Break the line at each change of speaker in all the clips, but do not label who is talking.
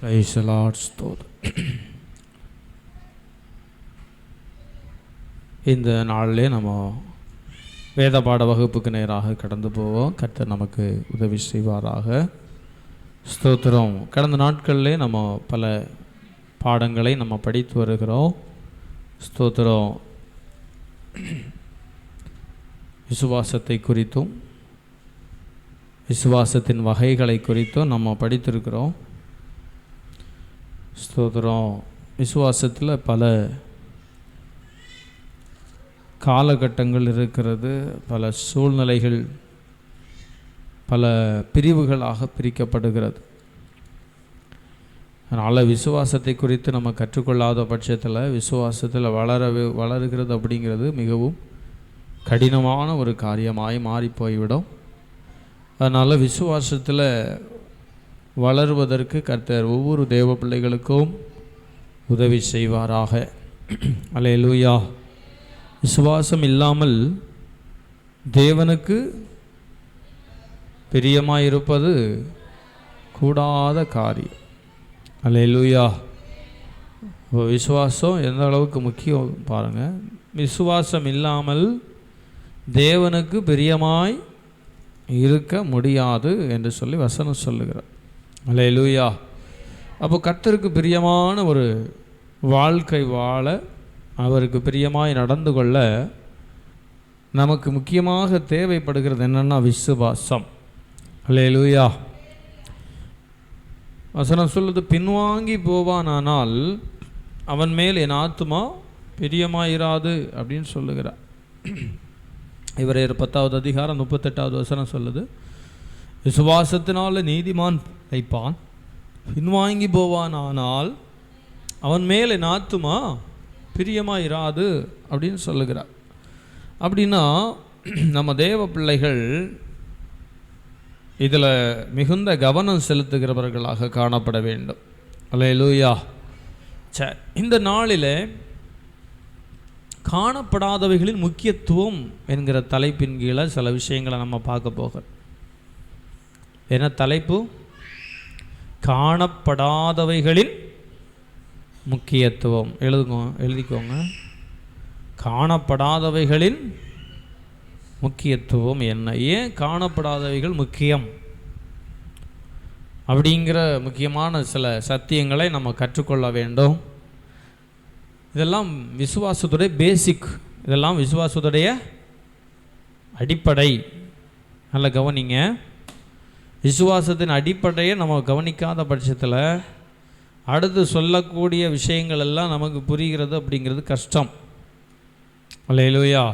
Praise the Lord. ஸ்தோத்திரம். இந்த நாளிலே நம்ம வேத பாட வகுப்புக்கு நேராக கடந்து போவோம். கர்த்தர் நமக்கு உதவி செய்வாராக. ஸ்தோத்திரம். கடந்த நாட்களிலே நம்ம பல பாடங்களை நம்ம படித்து வருகிறோம். ஸ்தோத்திரம். விசுவாசத்தை குறித்தும் விசுவாசத்தின் வகைகளை குறித்தும் நம்ம படித்திருக்கிறோம். ஸ்தோத்திரம். விசுவாசத்தில் பல காலகட்டங்கள் இருக்கிறது, பல சூழ்நிலைகள் பல பிரிவுகளாக பிரிக்கப்படுகிறது. அதனால் விசுவாசத்தை குறித்து நம்ம கற்றுக்கொள்ளாத பட்சத்தில் விசுவாசத்தில் வளருகிறது அப்படிங்கிறது மிகவும் கடினமான ஒரு காரியமாய் மாறி போய்விடும். அதனால் விசுவாசத்தில் வளருவதற்கு கர்த்தர் ஒவ்வொரு தேவ பிள்ளைகளுக்கும் உதவி செய்வாராக. அல்லேலூயா. விசுவாசம் இல்லாமல் தேவனுக்கு பிரியமாயிருப்பது கூடாத காரியம். அல்லேலூயா. விசுவாசம் எந்த அளவுக்கு முக்கியம் பாருங்கள். விசுவாசம் இல்லாமல் தேவனுக்கு பிரியமாய் இருக்க முடியாது என்று சொல்லி வசனம் சொல்லுகிறார். அல்லேலூயா. அப்போ கர்த்தருக்கு பிரியமான ஒரு வாழ்க்கை வாழ, அவருக்கு பிரியமாய் நடந்து கொள்ள நமக்கு முக்கியமாக தேவைப்படுகிறது என்னென்னா விசுவாசம். அல்லேலூயா. வசனம் சொல்லுது, பின்வாங்கி போவானால் அவன் மேல் என் ஆத்துமா பிரியமாயிராது அப்படின்னு சொல்லுகிறார். இவரே 10வது அதிகாரம் 38வது வசனம் சொல்லுது, விசுவாசத்தினால நீதிமான் வைப்பான், பின்வாங்கி போவான் ஆனால் அவன் மேலே என் ஆத்துமா பிரியமாயிராது அப்படின்னு சொல்லுகிறார். அப்படின்னா நம்ம தேவ பிள்ளைகள் இதில் மிகுந்த கவனம் செலுத்துகிறவர்களாக காணப்பட வேண்டும். அல்லேலூயா. சரி, இந்த நாளில் காணப்படாதவைகளின் முக்கியத்துவம் என்கிற தலைப்பின் கீழே சில விஷயங்களை நம்ம பார்க்க போகிறோம். என்ன தலைப்பு? காணப்படாதவைகளின் முக்கியத்துவம். எழுதிக்கோங்க. காணப்படாதவைகளின் முக்கியத்துவம் என்ன, ஏன் காணப்படாதவைகள் முக்கியம் அப்படிங்கிற முக்கியமான சில சத்தியங்களை நம்ம கற்றுக்கொள்ள வேண்டும். இதெல்லாம் விசுவாசத்துடைய பேசிக், இதெல்லாம் விசுவாசத்துடைய அடிப்படை. நல்ல கவனிங்க. விசுவாசத்தின் அடிப்படையை நம்ம கவனிக்காத பட்சத்தில் அடுத்து சொல்லக்கூடிய விஷயங்கள் எல்லாம் நமக்கு புரிகிறது அப்படிங்கிறது கஷ்டம். அல்லேலூயா.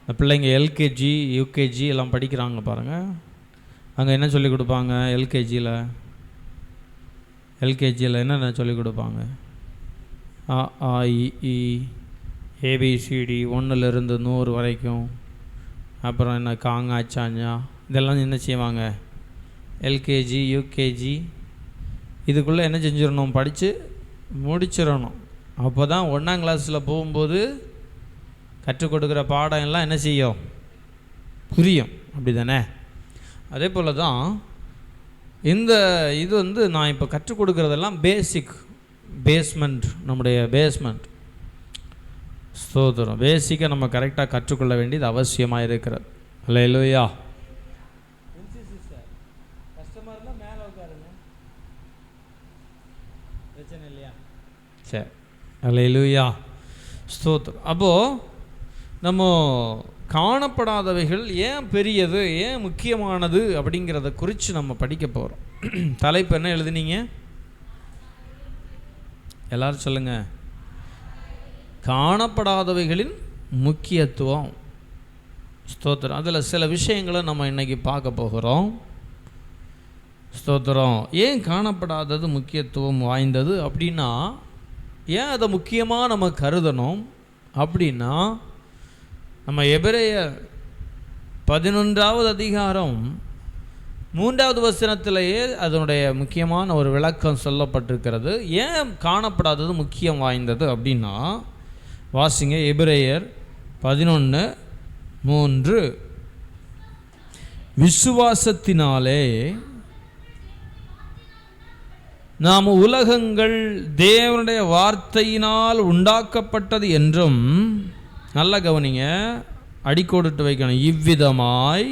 இந்த பிள்ளைங்க எல்கேஜி யூகேஜி எல்லாம் படிக்கிறாங்க பாருங்கள். அங்கே என்ன சொல்லிக் கொடுப்பாங்க? எல்கேஜியில் என்னென்ன சொல்லிக் கொடுப்பாங்க? அ ஆ இ ஈ ஏபிசிடி 1லிருந்து 100 வரைக்கும். அப்புறம் என்ன காங்கா சாஞ்சா இதெல்லாம் என்ன செய்வாங்க? எல்கேஜி யூகேஜி இதுக்குள்ளே என்ன செஞ்சிடணும்? படித்து முடிச்சிடணும். அப்போ தான் 1ஆம் கிளாஸில் போகும்போது கற்றுக் கொடுக்குற பாடம் எல்லாம் என்ன செய்யும்? புரியும். அப்படி தானே? அதே போல் தான் இது நான் இப்போ கற்றுக் கொடுக்குறதெல்லாம் பேஸ்மெண்ட், நம்முடைய பேஸ்மெண்ட். ஸ்தோத்திரம். பேசிக்காக நம்ம கரெக்டாக கற்றுக்கொள்ள வேண்டியது அவசியமாக இருக்கிறது. அல்லேலூயா. கஷ்டமாக இருந்தால் மேலே உட்காருங்க, பிரச்சனை இல்லையா? சரி. அல்லேலூயா. ஸ்தோத்திரம். அப்போது நம்ம காணப்படாதவைகள் ஏன் பெரியது, ஏன் முக்கியமானது அப்படிங்கிறத குறித்து நம்ம படிக்க போகிறோம். தலைப்பு என்ன எழுதுனீங்க? எல்லாரும் சொல்லுங்கள். காணப்படாதவைகளின் முக்கியத்துவம். ஸ்தோத்திரம். அதில் சில விஷயங்களை நம்ம இன்றைக்கி பார்க்க போகிறோம். ஸ்தோத்திரம். ஏன் காணப்படாதது முக்கியத்துவம் வாய்ந்தது அப்படின்னா, ஏன் அதை முக்கியமாக நம்ம கருதணும் அப்படின்னா, நம்ம எபிரேயர் 11வது அதிகாரம் 3வது வசனத்திலேயே அதனுடைய முக்கியமான ஒரு விளக்கம் சொல்லப்பட்டிருக்கிறது. ஏன் காணப்படாதது முக்கியம் வாய்ந்தது அப்படின்னா, வாசிங்க. எபிரேயர் 11:3. விசுவாசத்தினாலே நாம் உலகங்கள் தேவனுடைய வார்த்தையினால் உண்டாக்கப்பட்டது என்றும், நல்ல கவனிங்க, அடிக்கோடிட்டு வைக்கணும், இவ்விதமாய்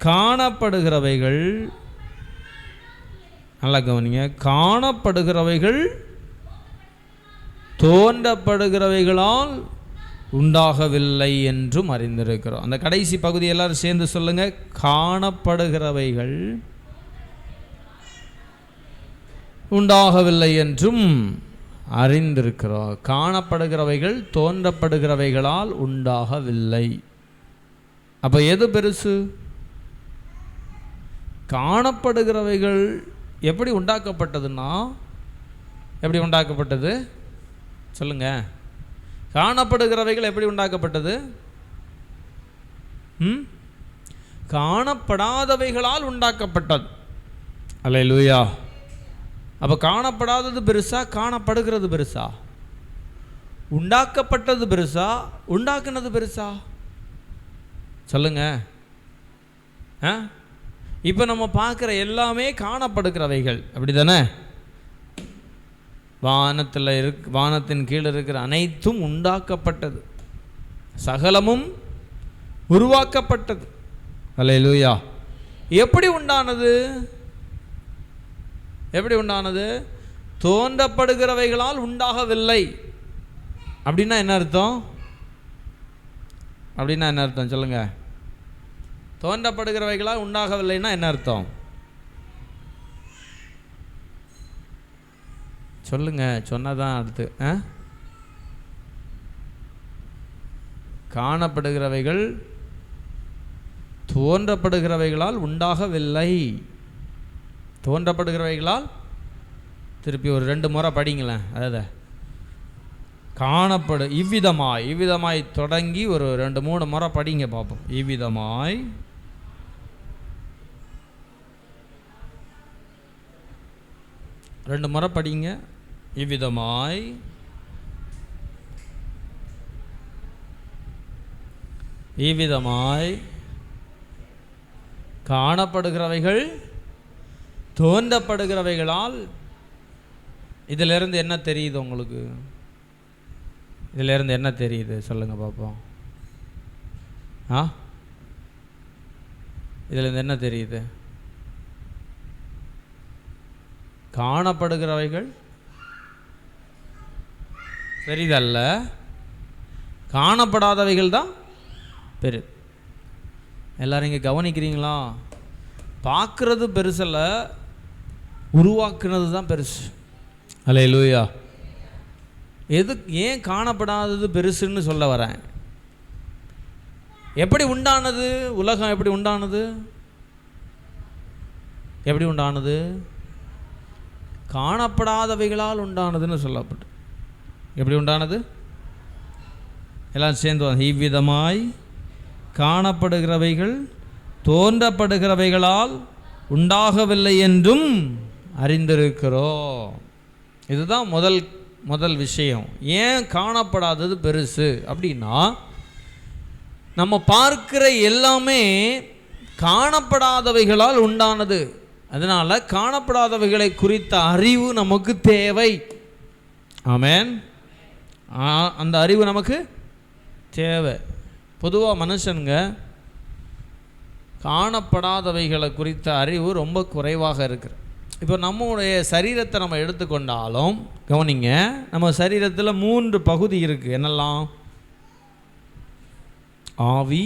காணப்படுகிறவைகள், நல்ல கவனிங்க, காணப்படுகிறவைகள் தோன்றப்படுகிறவைகளால் உண்டாகவில்லை என்றும் அறிந்திருக்கிறோம். அந்த கடைசி பகுதி எல்லாரும் சேர்ந்து சொல்லுங்க. காணப்படுகிறவைகள் உண்டாகவில்லை என்றும் அறிந்திருக்கிறோம். காணப்படுகிறவைகள் தோன்றப்படுகிறவைகளால் உண்டாகவில்லை. அப்போ எது பெருசு? காணப்படுகிறவைகள் எப்படி உண்டாக்கப்பட்டதுன்னா, எப்படி உண்டாக்கப்பட்டது சொல்லுங்க. காணப்படுகிறவைகள் எப்படி உண்டாக்கப்பட்டது? காணப்படாதவைகளால் உண்டாக்கப்பட்டது. அல்லேலூயா. அப்போ காணப்படாதது பெருசா, காணப்படுகிறது பெருசா? உண்டாக்கப்பட்டது பெருசா, உண்டாக்குனது பெருசா? சொல்லுங்க. இப்போ நம்ம பார்க்குற எல்லாமே காணப்படுகிறவைகள், அப்படி தானே? வானத்தின் கீழே இருக்கிற அனைத்தும் உண்டாக்கப்பட்டது, சகலமும் உருவாக்கப்பட்டது. அல்லேலூயா. எப்படி உண்டானது? எப்படி உண்டானது? தோன்றப்படுகிறவைகளால் உண்டாகவில்லை. அப்படின்னா என்ன அர்த்தம்? அப்படின்னா என்ன அர்த்தம் சொல்லுங்க. தோன்றப்படுகிறவைகளால் உண்டாகவில்லைன்னா என்ன அர்த்தம் சொல்லுங்க. சொன்னதான் அடுத்து. காணப்படுகிறவைகள் தோன்றப்படுகிறவைகளால் உண்டாகவில்லை. தோன்றப்படுகிறவைகளால், திருப்பி ஒரு 2 முறை படிங்களேன். அதாவது இவ்விதமாய் தொடங்கி ஒரு 2-3 முறை படிங்க பார்ப்போம். இவ்விதமாய், ரெண்டு முறை படிங்க. இவ்விதமாய் காணப்படுகிறவைகள் தோன்றப்படுகிறவைகளால். இதிலிருந்து என்ன தெரியுது உங்களுக்கு? இதிலிருந்து என்ன தெரியுது சொல்லுங்க பார்ப்போம். இதிலிருந்து என்ன தெரியுது? காணப்படுகிறவைகள் பெரிதல்ல, காணப்படாதவைகள் தான் பெரு. எல்லாரும் இங்கே கவனிக்கிறீங்களா? பார்க்குறது பெருசல்ல, உருவாக்குனது தான் பெருசு. அல்லேலூயா. ஏன் காணப்படாதது பெருசுன்னு சொல்ல வரேன். எப்படி உண்டானது உலகம்? எப்படி உண்டானது? எப்படி உண்டானது? காணப்படாதவைகளால் உண்டானதுன்னு சொல்லப்பட்டு. எப்படி உண்டானது? எல்லாம் சேர்ந்து இவ்விதமாய் காணப்படுகிறவைகள் தோன்றப்படுகிறவைகளால் உண்டாகவில்லை என்றும் அறிந்திருக்கிறோம். இதுதான் முதல் விஷயம். ஏன் காணப்படாதது பெருசு அப்படின்னா, நம்ம பார்க்கிற எல்லாமே காணப்படாதவைகளால் உண்டானது. அதனால் காணப்படாதவைகளை குறித்த அறிவு நமக்கு தேவை. ஆமென். அந்த அறிவு நமக்கு தேவை. பொதுவாக மனுஷனுங்க காணப்படாதவைகளை குறித்த அறிவு ரொம்ப குறைவாக இருக்குது. இப்போ நம்முடைய சரீரத்தை நம்ம எடுத்துக்கொண்டாலும் கவனிங்க, நம்ம சரீரத்தில் 3 பகுதி இருக்குது. என்னெல்லாம்? ஆவி,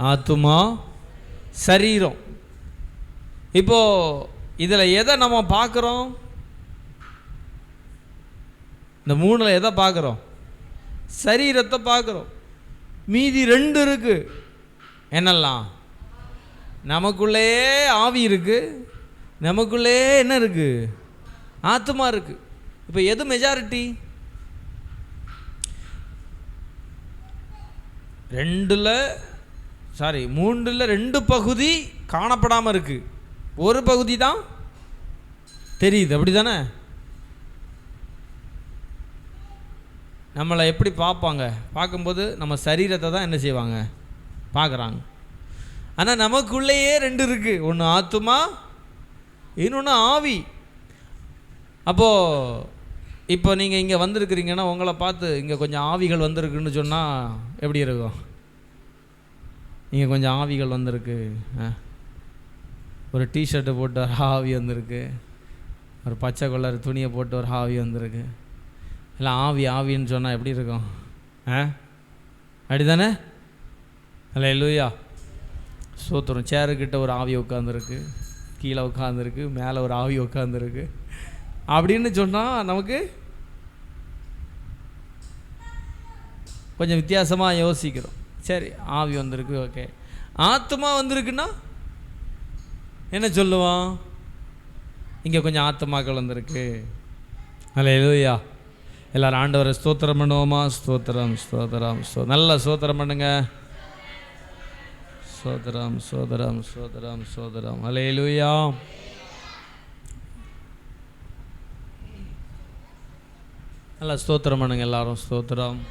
ஆத்துமா, சரீரம். இப்போது இதில் எதை நம்ம பார்க்குறோம்? இந்த 3ல் எதை பார்க்குறோம்? சரீரத்தை பார்க்குறோம். மீதி 2 இருக்குது. என்னெல்லாம்? நமக்குள்ளே ஆவி இருக்குது, நமக்குள்ளே என்ன இருக்குது? ஆத்துமா இருக்குது. இப்போ எது மெஜாரிட்டி? 3ல் 2 பகுதி காணப்படாமல் இருக்குது, ஒரு பகுதி தான் தெரியுது. அப்படி தானே? நம்மளை எப்படி பார்ப்பாங்க? பார்க்கும்போது நம்ம சரீரத்தை தான் என்ன செய்வாங்க? பார்க்குறாங்க. ஆனால் நமக்குள்ளேயே 2 இருக்குது. ஒன்று ஆத்துமா, இன்னொன்று ஆவி. அப்போது இப்போ நீங்கள் இங்கே வந்திருக்கிறீங்கன்னா உங்களை பார்த்து இங்கே கொஞ்சம் ஆவிகள் வந்திருக்குன்னு சொன்னால் எப்படி இருக்கும்? இங்கே கொஞ்சம் ஆவிகள் வந்திருக்கு, ஒரு டிஷர்ட்டு போட்டு ஒரு ஆவி வந்திருக்கு, ஒரு பச்சை கலர் துணியை போட்டு ஒரு ஆவி வந்திருக்கு, இல்லை ஆவின்னு சொன்னால் எப்படி இருக்கும்? அப்படி தானே? அல்லேலூயா, ஸ்தோத்திரம். சேருக்கிட்ட ஒரு ஆவி உட்காந்துருக்கு, கீழே உட்காந்துருக்கு, மேலே ஒரு ஆவி உட்காந்துருக்கு அப்படின்னு சொன்னால் நமக்கு கொஞ்சம் வித்தியாசமாக யோசிக்கிறோம். சரி, ஆவி வந்திருக்கு, ஓகே. ஆத்மா வந்திருக்குன்னா என்ன சொல்லுவான்? இங்கே கொஞ்சம் ஆத்மாக்கள் வந்திருக்கு. அல்லேலூயா. எல்லாரும் ஆண்டவரை ஸ்தோத்திரம் பண்ணுவோமா? ஸ்தோத்திரம் ஸ்தோத்திரம் நல்லா ஸ்தோத்திரம் பண்ணுங்க. ஸ்தோத்திரம் ஸ்தோத்திரம் ஸ்தோத்திரம் ஸ்தோத்திரம். அல்லேலூயா. நல்லா ஸ்தோத்திரம் பண்ணுங்க எல்லாரும். ஸ்தோத்திரம்.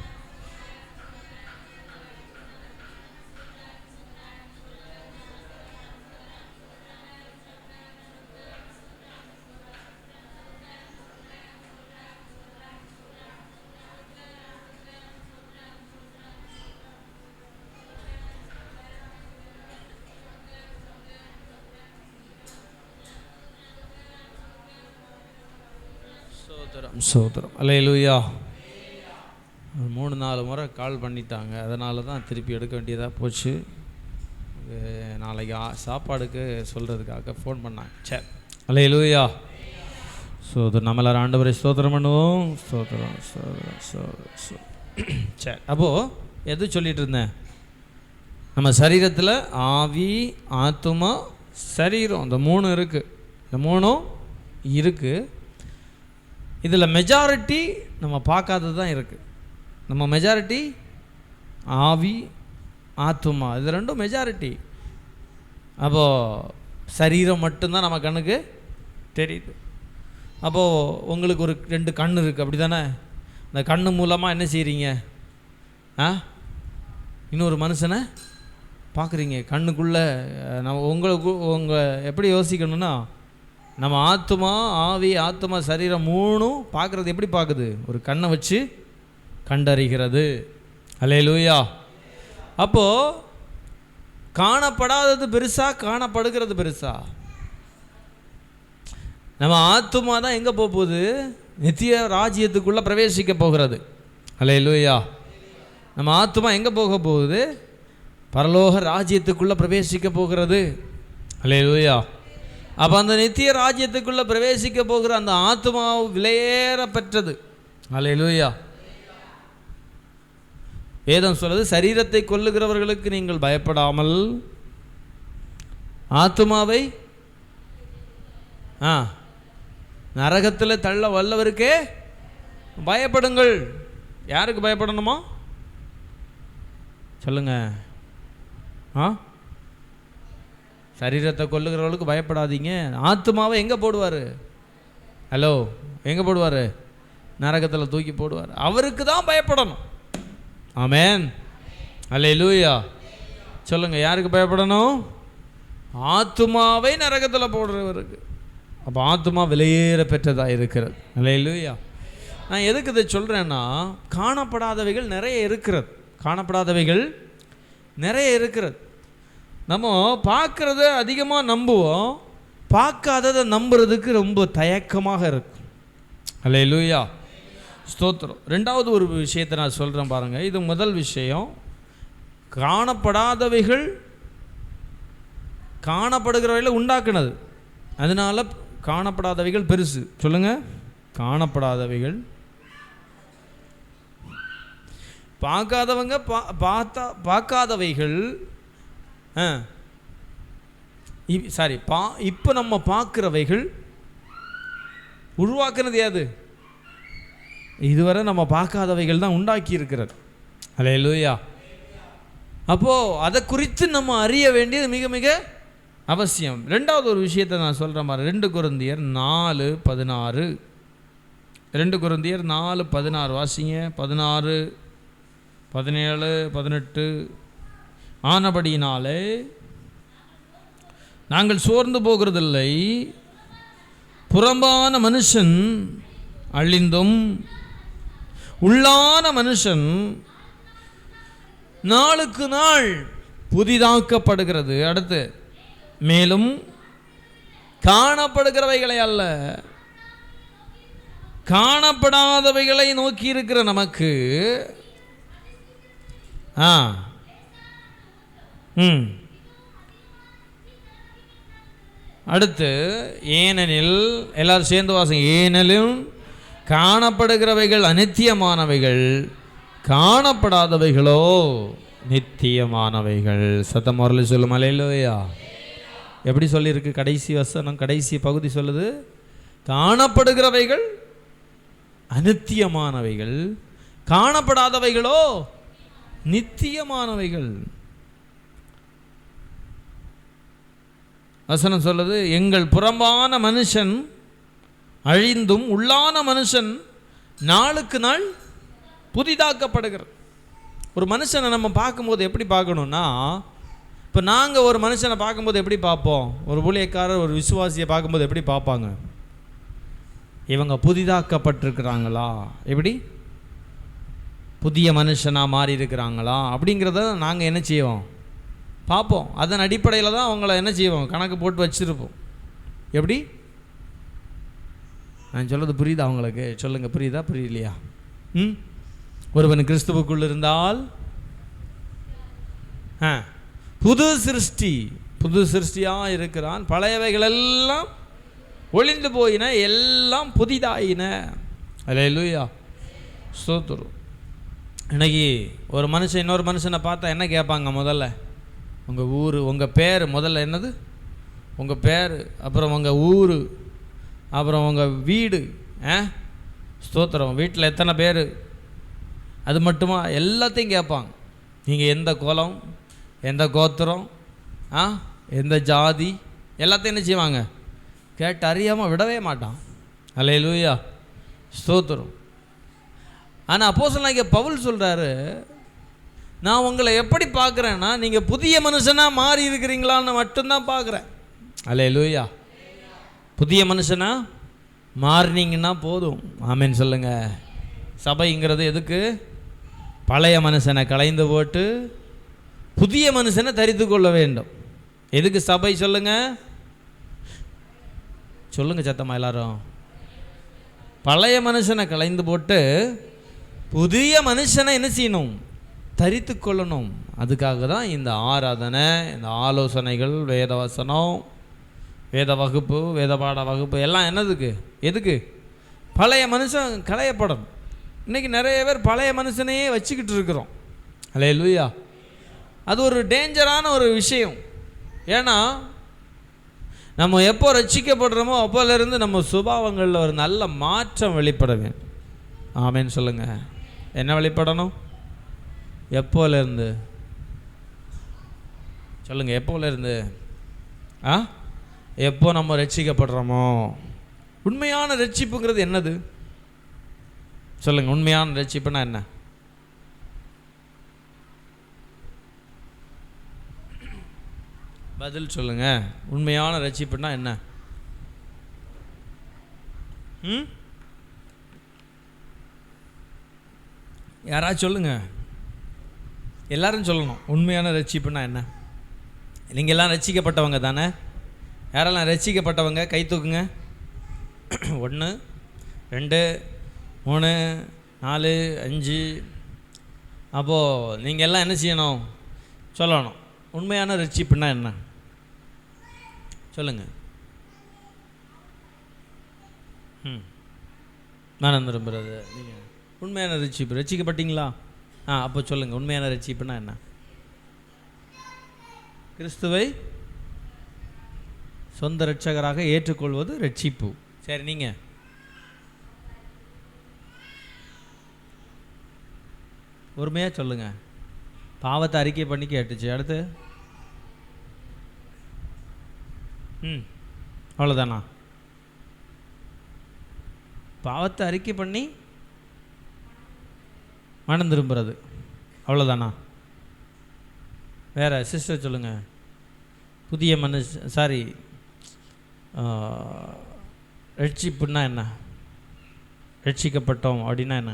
சோதரம். அல்லேலூயா. 3-4 முறை கால் பண்ணிட்டாங்க, அதனால தான் திருப்பி எடுக்க வேண்டியதாக போச்சு. நாளைக்கு சாப்பாடுக்கு சொல்கிறதுக்காக ஃபோன் பண்ணாங்க. சரி, அல்லேலூயா. சோதரம். நம்மளால் ஆண்டவரை ஸ்தோத்திரம் பண்ணுவோம். ஸ்தோத்திரம் ஸ்தோத்திரம். சரி, அப்போது எது சொல்லிகிட்டு இருந்தேன்? நம்ம சரீரத்தில் ஆவி, ஆத்துமா, சரீரம், இந்த 3 இருக்குது. இந்த 3ம் இருக்குது. இதில் மெஜாரிட்டி நம்ம பார்க்காதது தான் இருக்குது. நம்ம மெஜாரிட்டி ஆவி, ஆத்துமா, இது 2ம் மெஜாரிட்டி. அப்போது சரீரம் மட்டும்தான் நம்ம கண்ணுக்கு தெரியுது. அப்போது உங்களுக்கு ஒரு 2 கண் இருக்குது, அப்படி தானே? அந்த கண் மூலமாக என்ன செய்கிறீங்க? இன்னொரு மனுஷனை பார்க்குறீங்க. கண்ணுக்குள்ளே உங்கள் எப்படி யோசிக்கணும்னா, நம்ம ஆத்துமா, ஆவி, ஆத்துமா, சரீரம் 3ம் பார்க்குறது எப்படி பார்க்குது? ஒரு கண்ணை வச்சு கண்டறிகிறது. அல்லேலூயா. அப்போது காணப்படாதது பெருசா, காணப்படுகிறது பெருசா? நம்ம ஆத்துமா தான் எங்கே போகுது? நித்திய ராஜ்யத்துக்குள்ளே பிரவேசிக்க போகிறது. அல்லேலூயா. நம்ம ஆத்துமா எங்கே போக போகுது? பரலோக ராஜ்யத்துக்குள்ளே பிரவேசிக்க போகிறது. அல்லேலூயா. அப்போ அந்த நித்திய ராஜ்யத்துக்குள்ளே பிரவேசிக்க போகிற அந்த ஆத்மா விலையேற பெற்றது. அல்லேலூயா. வேதம் சொல்லுது, சரீரத்தை கொல்லுகிறவர்களுக்கு நீங்கள் பயப்படாமல் ஆத்துமாவை நரகத்தில் தள்ள வல்லவருக்கே பயப்படுங்கள். யாருக்கு பயப்படணுமா சொல்லுங்க? சரீரத்தை கொல்லுகிறவர்களுக்கு பயப்படாதீங்க. ஆத்துமாவை எங்கே போடுவார்? ஹலோ, எங்கே போடுவார்? நரகத்தில் தூக்கி போடுவார். அவருக்கு தான் பயப்படணும். ஆமென். அல்லேலூயா. சொல்லுங்கள், யாருக்கு பயப்படணும்? ஆத்துமாவை நரகத்தில் போடுறவருக்கு. அப்போ ஆத்துமா விலையேற பெற்றதாக இருக்கிறது. அல்லேலூயா. நான் எதுக்கு இதை சொல்கிறேன்னா, காணப்படாதவைகள் நிறைய இருக்கிறது. காணப்படாதவைகள் நிறைய இருக்கிறது. நம்ம பார்க்குறத அதிகமாக நம்புவோம், பார்க்காததை நம்புறதுக்கு ரொம்ப தயக்கமாக இருக்கும். அல்லேலூயா. ஸ்தோத்திரம். 2வது ஒரு விஷயத்தை நான் சொல்கிறேன் பாருங்கள். இது முதல் விஷயம். காணப்படாதவைகள் காணப்படுகிறவைகளை உண்டாக்குனது. அதனால் காணப்படாதவைகள் பெருசு. சொல்லுங்கள், காணப்படாதவைகள். பார்க்காதவங்க பார்க்காதவைகள் இப்போ நம்ம பார்க்குறவைகள் உருவாக்குனது யாது? இதுவரை நம்ம பார்க்காதவைகள் தான் உண்டாக்கி இருக்கிறது. அல்லேலூயா. அப்போது அதை குறித்து நம்ம அறிய வேண்டியது மிக மிக அவசியம். 2வது ஒரு விஷயத்தை நான் சொல்கிறேன் பாரு. 2 கொரிந்தியர் 4:16. 2 கொரிந்தியர் 4:16 வாசிங்க. 16, 17, 18. ஆனபடியினாலே நாங்கள் சோர்ந்து போகிறதில்லை, புறம்பான மனுஷன் அழிந்தும் உள்ளான மனுஷன் நாளுக்கு நாள் புதிதாக்கப்படுகிறது. அடுத்து, மேலும் காணப்படுகிறவைகளை அல்ல, காணப்படாதவைகளை நோக்கி இருக்கிற நமக்கு அடுத்து, ஏனெனில், எல்லாரும் சேர்ந்து வாசிங்க. ஏனெனில் காணப்படுகிறவைகள் அநித்தியமானவைகள், காணப்படாதவைகளோ நித்தியமானவைகள். சத்தம் முரளி சொல்லும் அல்லேலூயா. எப்படி சொல்லியிருக்கு கடைசி வசனம், கடைசி பகுதி சொல்லுது, காணப்படுகிறவைகள் அநித்தியமானவைகள், காணப்படாதவைகளோ நித்தியமானவைகள். வசனம் சொல்லுது, எங்கள் புறம்பான மனுஷன் அழிந்தும் உள்ளான மனுஷன் நாளுக்கு நாள் புதிதாக்கப்படுகிறது. ஒரு மனுஷனை நம்ம பார்க்கும்போது எப்படி பார்க்கணுன்னா, இப்போ நாங்கள் ஒரு மனுஷனை பார்க்கும்போது எப்படி பார்ப்போம்? ஒரு ஊழியக்காரர் ஒரு விசுவாசியை பார்க்கும்போது எப்படி பார்ப்பாங்க? இவங்க புதிதாக்கப்பட்டிருக்கிறாங்களா, எப்படி புதிய மனுஷனாக மாறி இருக்கிறாங்களா அப்படிங்கிறத நாங்கள் என்ன செய்வோம்? பார்ப்போம். அதன் அடிப்படையில் தான் அவங்கள என்ன செய்வோம்? கணக்கு போட்டு வச்சுருப்போம். எப்படி? நான் சொல்கிறது புரியுதா அவங்களுக்கு? சொல்லுங்கள், புரியுதா புரியலையா? ஒருவன் கிறிஸ்துவுக்குள் இருந்தால் புது சிருஷ்டி, புது சிருஷ்டியாக இருக்கிறான். பழையவைகள் எல்லாம் ஒளிந்து போயின, எல்லாம் புதிதாயின. அல்லேலூயா, ஸ்தோத்திரம். இன்னைக்கு ஒரு மனுஷன் இன்னொரு மனுஷனை பார்த்தா என்ன கேட்பாங்க? முதல்ல உங்கள் ஊர், உங்கள் பேர். முதல்ல என்னது? உங்கள் பேர், அப்புறம் உங்கள் ஊர், அப்புறம் உங்கள் வீடு. ஸ்தோத்திரம். வீட்டில் எத்தனை பேர், அது மட்டுமா? எல்லாத்தையும் கேட்பாங்க. நீங்கள் எந்த குலம், எந்த கோத்திரம், எந்த ஜாதி, எல்லாத்தையும் என்ன செய்வாங்க? கேட்டு அறியாமல் விடவே மாட்டான். அல்லேலூயா, ஸ்தோத்திரம். ஆனால் அப்போஸ்தலனாகிய பவுல் சொல்கிறாரு, நான் உங்களை எப்படி பார்க்குறேன்னா, நீங்கள் புதிய மனுஷனாக மாறி இருக்கிறீங்களான்னு மட்டும்தான் பார்க்குறேன். அல்லேலூயா. புதிய மனுஷனாக மாறினீங்கன்னா போதும். ஆமென் சொல்லுங்கள். சபைங்கிறது எதுக்கு? பழைய மனுஷனை களைந்து போட்டு புதிய மனுஷனை தரித்து கொள்ள வேண்டும். எதுக்கு சபை? சொல்லுங்கள், சொல்லுங்கள் சத்தமாக எல்லாரும். பழைய மனுஷனை களைந்து போட்டு புதிய மனுஷனை என்ன செய்யணும்? தரித்து கொள்ளணும். அதுக்காக தான் இந்த ஆராதனை, இந்த ஆலோசனைகள், வேத வசனம், வேத வகுப்பு, வேத பாட வகுப்பு எல்லாம் என்னதுக்கு? எதுக்கு? பழைய மனுஷன் களையப்படணும். இன்றைக்கி நிறைய பேர் பழைய மனுஷனையே வச்சுக்கிட்டு இருக்கிறோம். அல்லேலூயா. அது ஒரு டேஞ்சரான ஒரு விஷயம். ஏன்னா நம்ம எப்போ ரட்சிக்கப்படுறோமோ அப்போலேருந்து நம்ம சுபாவங்களில் ஒரு நல்ல மாற்றம் வெளிப்பட வேண்டும். ஆமேன்னு சொல்லுங்கள். என்ன வெளிப்படணும்? எப்போலேருந்து சொல்லுங்கள், எப்போலேருந்து? எப்போ நம்ம ரட்சிக்கப்படுறோமோ. உண்மையான ரட்சிப்புங்கிறது என்னது? சொல்லுங்கள், உண்மையான ரட்சிப்புனா என்ன? பதில் சொல்லுங்கள். உண்மையான ரட்சிப்புனா என்ன? யாராச்சும் சொல்லுங்கள். எல்லாரும் சொல்லணும். உண்மையான ரட்சிப்புனா என்ன? நீங்கள் எல்லாம் ரட்சிக்கப்பட்டவங்க தானே? யாரெல்லாம் ரட்சிக்கப்பட்டவங்க கை தூக்குங்க. 1 2 3 4 5. அப்போது நீங்கள் எல்லாம் என்ன செய்யணும்? சொல்லணும். உண்மையான ரட்சிப்புனா என்ன? சொல்லுங்கள். நான் விரும்புகிறது நீங்கள் உண்மையான ரட்சிப்பு. ரட்சிக்கப்பட்டீங்களா? அப்போ சொல்லுங்கள், உண்மையான ரட்சிப்புனா என்ன? கிறிஸ்துவை சொந்த இரட்சகராக ஏற்றுக்கொள்வது ரட்சிப்பு. சரி, நீங்கள் உண்மையாக சொல்லுங்கள். பாவத்தை அறிக்கை பண்ணி கேட்டுச்சு. அடுத்து அவ்வளோதானா? பாவத்தை அறிக்கை பண்ணி மனம் திரும்புறது, அவ்வளோதானா? வேறு சிஸ்டர் சொல்லுங்கள்.
1
ரட்சிப்புன்னா என்ன? ரட்சிக்கப்பட்டோம் அப்படின்னா என்ன?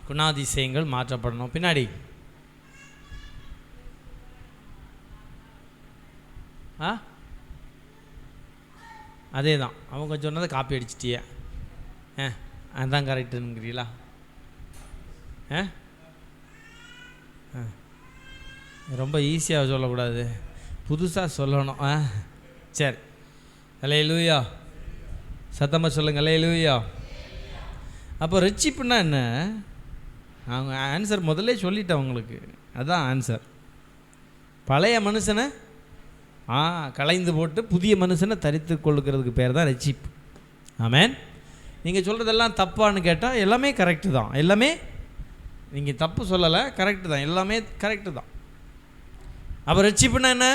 குணாதிசயங்கள் மாற்றப்படணும். பின்னாடி அதே தான். அவங்க சொன்னதை காப்பி அடிச்சிட்டிய. அதுதான் கரெக்டுங்கிறீங்களா? ரொம்ப ஈஸியாக சொல்லக்கூடாது, புதுசாக சொல்லணும். சரி, அல்லேலூயா. சத்தமாக சொல்லுங்கள், அல்லேலூயா. அப்போ ரட்சிப்புன்னா என்ன? அவங்க ஆன்சர் முதல்ல சொல்லிட்டேன் உங்களுக்கு. அதுதான் ஆன்சர். பழைய மனுஷனை களைந்து போட்டு புதிய மனுஷனை தரித்து கொள்ளுக்கிறதுக்கு பேர் தான் ரட்சிப்பு. ஆமென். நீங்கள் சொல்கிறதெல்லாம் தப்பான்னு கேட்டால் எல்லாமே கரெக்டு தான். எல்லாமே நீங்கள் தப்பு சொல்லலை, கரெக்டு தான். எல்லாமே கரெக்டு தான். அப்போ ரட்சிப்புன்னா என்ன?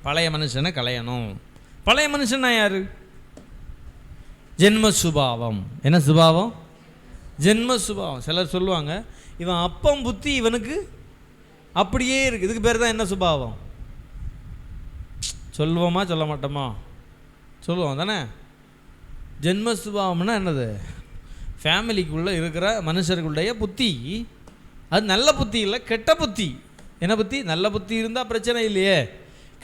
பழைய மனுஷனை களையணும். பழைய மனுஷன்னா யாரு? ஜென்ம சுபாவம். என்ன சுபாவம்? ஜென்ம சுபாவம். சிலர் சொல்லுவாங்க, இவன் அப்பம் புத்தி இவனுக்கு அப்படியே இருக்குது. இதுக்கு பேர் தான் என்ன சுபாவம்? சொல்லுவோமா சொல்ல மாட்டோமா? சொல்லுவோம் தானே. ஜென்ம சுபாவம்னா என்னது? ஃபேமிலிக்குள்ளே இருக்கிற மனுஷர்களுடைய புத்தி. அது நல்ல புத்தி இல்லை, கெட்ட புத்தி. என்ன புத்தி? நல்ல புத்தி இருந்தால் பிரச்சனை இல்லையே.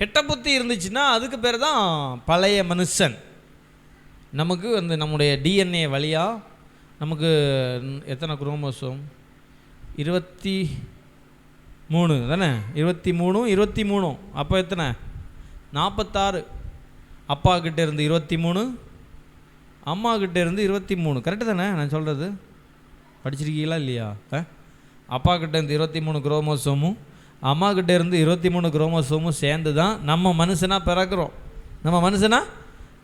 கெட்ட புத்தி இருந்துச்சுன்னா அதுக்கு பேர் தான் பழைய மனுஷன். நமக்கு நம்முடைய டிஎன்ஏ வழியாக நமக்கு எத்தனை குரோமோசோம்? 23 தானே. 23 அப்போ எத்தனை? 46. அப்பா கிட்டே இருந்து 23, அம்மா கிட்டே இருந்து 23. கரெக்டு தானே நான் சொல்கிறது? படிச்சிருக்கீங்களா இல்லையா? அப்பா கிட்டே இருந்து 23 குரோமோசோமும் அம்மா கிட்டே இருந்து 23 குரோமோசோமும் சேர்ந்து தான் நம்ம மனுஷனாக பிறக்கிறோம்.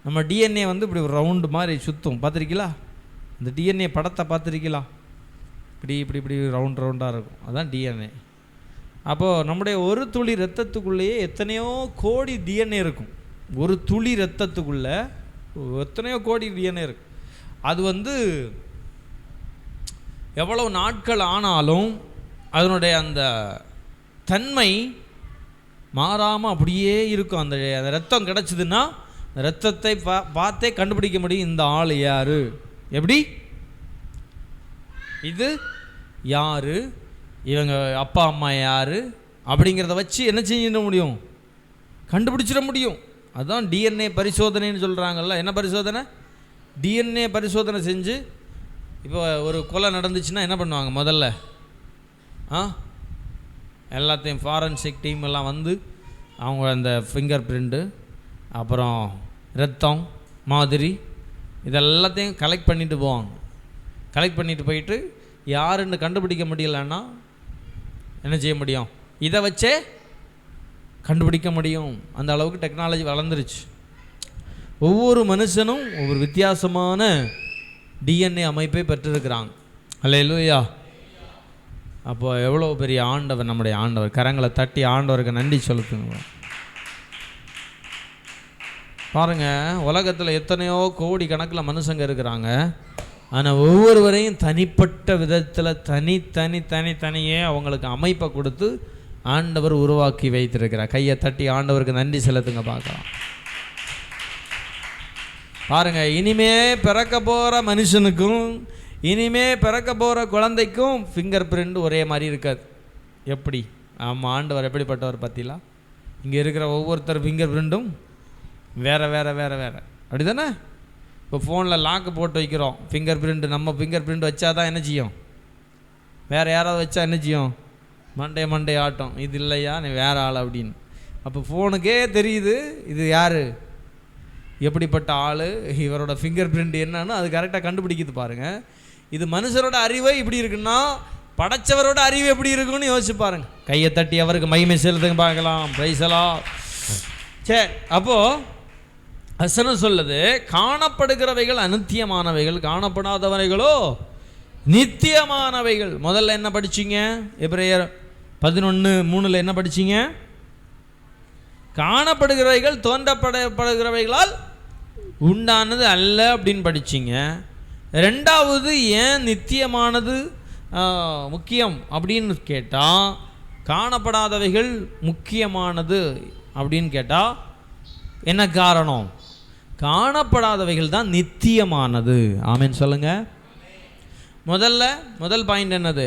நம்ம டிஎன்ஏ இப்படி ஒரு ரவுண்டு மாதிரி சுற்றும். பார்த்துருக்கீங்களா? இந்த டிஎன்ஏ படத்தை பார்த்துருக்கீங்களா? இப்படி ரவுண்டாக இருக்கும். அதுதான் டிஎன்ஏ. அப்போது நம்முடைய ஒரு துளி ரத்தத்துக்குள்ளேயே எத்தனையோ கோடி டிஎன்ஏ இருக்கும். ஒரு துளி ரத்தத்துக்குள்ளே எத்தனையோ கோடி டிஎன்ஏ இருக்கும். அது எவ்வளவு நாட்கள் ஆனாலும் அதனுடைய அந்த தன்மை மாறாமல் அப்படியே இருக்கும். அந்த ரத்தம் கிடச்சிதுன்னா அந்த ரத்தத்தை பார்த்தே கண்டுபிடிக்க முடியும் இந்த ஆள் யார், எப்படி, இது யார், இவங்க அப்பா அம்மா யார் அப்படிங்கிறத வச்சு என்ன செய்ய முடியும்? கண்டுபிடிச்சிட முடியும். அதுதான் டிஎன்ஏ பரிசோதனைன்னு சொல்கிறாங்கல்ல. என்ன பரிசோதனை? டிஎன்ஏ பரிசோதனை செஞ்சு இப்போ ஒரு கொலை நடந்துச்சுன்னா என்ன பண்ணுவாங்க? முதல்ல எல்லாத்தையும் ஃபாரன்சிக் டீம் எல்லாம் அவங்க அந்த ஃபிங்கர் பிரிண்ட்டு, அப்புறம் ரத்தம் மாதிரி இதெல்லாத்தையும் கலெக்ட் பண்ணிட்டு போவாங்க. கலெக்ட் பண்ணிட்டு போயிட்டு யாருன்னு கண்டுபிடிக்க முடியலன்னா என்ன செய்ய முடியும்? இதை வச்சே கண்டுபிடிக்க முடியும். அந்த அளவுக்கு டெக்னாலஜி வளர்ந்துருச்சு. ஒவ்வொரு மனுஷனும் ஒவ்வொரு வித்தியாசமான டிஎன்ஏ அமைப்பை பெற்றிருக்கிறாங்க. அல்லேலூயா. அப்போ எவ்வளோ பெரிய ஆண்டவர் நம்முடைய ஆண்டவர். கரங்களை தட்டி ஆண்டவருக்கு நன்றி செலுத்துங்க. பாருங்கள், உலகத்தில் எத்தனையோ கோடி கணக்கில் மனுஷங்க இருக்கிறாங்க. ஆனால் ஒவ்வொருவரையும் தனிப்பட்ட விதத்தில் தனியே அவங்களுக்கு அமைப்பை கொடுத்து ஆண்டவர் உருவாக்கி வைத்திருக்கிறார். கையை தட்டி ஆண்டவருக்கு நன்றி செலுத்துங்க பார்க்கலாம். பாருங்கள், இனிமே பிறக்க போகிற மனுஷனுக்கும் இனிமே பிறக்க போகிற குழந்தைக்கும் ஃபிங்கர் பிரிண்ட் ஒரே மாதிரி இருக்காது. எப்படி? ஆமாம், ஆண்டவர் எப்படிப்பட்டவர் பற்றிலாம். இங்கே இருக்கிற ஒவ்வொருத்தர் ஃபிங்கர் பிரிண்ட்டும் வேறு அப்படி தானே? இப்போ ஃபோனில் லாக்கு போட்டு வைக்கிறோம். ஃபிங்கர் பிரிண்ட்டு நம்ம ஃபிங்கர் பிரிண்ட் வச்சா தான் என்ன செய்யும்? வேறு யாராவது வச்சா என்ன செய்யும்? மண்டே ஆட்டம். இது இல்லையா, நீ வேறு ஆள் அப்படின்னு. அப்போ ஃபோனுக்கே தெரியுது இது யார், எப்படிப்பட்ட ஆள், இவரோட ஃபிங்கர் பிரிண்ட் என்னன்னு அது கரெக்டாக கண்டுபிடிக்குது. பாருங்கள், இது மனுஷரோட அறிவை இப்படி இருக்குன்னா படைச்சவரோட அறிவு எப்படி இருக்குன்னு யோசிச்சு பாருங்கள். கையை தட்டி அவருக்கு மகிமை செலுத்துங்க பார்க்கலாம். பிரைஸலாம். சரி, அப்போது வசனம் சொல்லுது, காணப்படுகிறவைகள் அநித்தியமானவைகள், காணப்படாதவரைகளோ நித்தியமானவைகள். முதல்ல என்ன படிச்சிங்க? எபிரேயர் 11:3 என்ன படிச்சிங்க? காணப்படுகிறவைகள் தோன்றப்படுகிறவைகளால் உண்டானது அல்ல அப்படின்னு படிச்சிங்க. ரெண்டாவது ஏன் நித்தியமானது முக்கியம் அப்படின்னு கேட்டால், காணப்படாதவைகள் முக்கியமானது அப்படின்னு கேட்டால் என்ன காரணம்? காணப்படாதவைகள் தான் நித்தியமானது. ஆமென் சொல்லுங்க. முதல் பாயிண்ட் என்னது?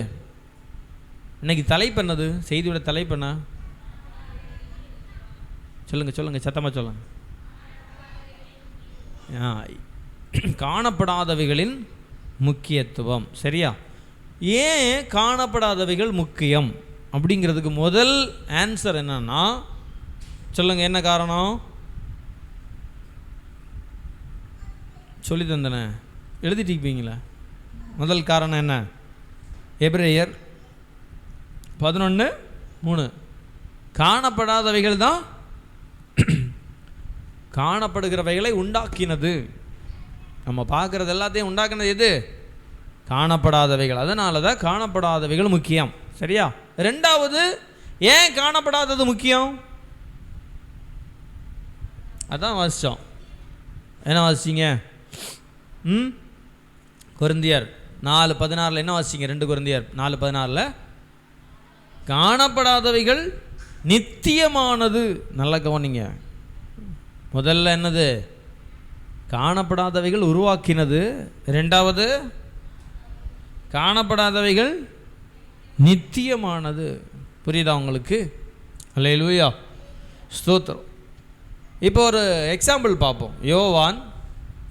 இன்னைக்கு தலைப்பு என்னது? செய்தியோட தலைப்பு என்ன? சொல்லுங்க சத்தமாக சொல்லுங்க. காணப்படாதவைகளின் முக்கியத்துவம். சரியா? ஏன் காணப்படாதவைகள் முக்கியம் அப்படிங்கிறதுக்கு முதல் ஆன்சர் என்னன்னா, சொல்லுங்க என்ன காரணம்? சொல்லி தந்தன, எழுதிட்டு இருப்பீங்களா? முதல் காரணம் என்ன? எபிரேயர் 11:3. காணப்படாதவைகள் தான் காணப்படுகிறவைகளை உண்டாக்கினது. நம்ம பார்க்குறது எல்லாத்தையும் உண்டாக்குனது எது? காணப்படாதவைகள். அதனால தான் காணப்படாதவைகள் முக்கியம். சரியா? ரெண்டாவது ஏன் காணப்படாதது முக்கியம்? அதான் வாசித்தோம். என்ன வாசிச்சிங்க? கொரிந்தியர் 4:16 என்ன வாசிச்சிங்க? 2 கொரிந்தியர் 4:16 காணப்படாதவைகள் நித்தியமானது. நல்லா கவனிங்க. முதல்ல என்னது? காணப்படாதவைகள் உருவாக்கினது. ரெண்டாவது காணப்படாதவைகள் நித்தியமானது. புரியுதா உங்களுக்கு? அல்லேலூயா, ஸ்தோத்திரம். இப்போ ஒரு எக்ஸாம்பிள் பார்ப்போம். யோவான்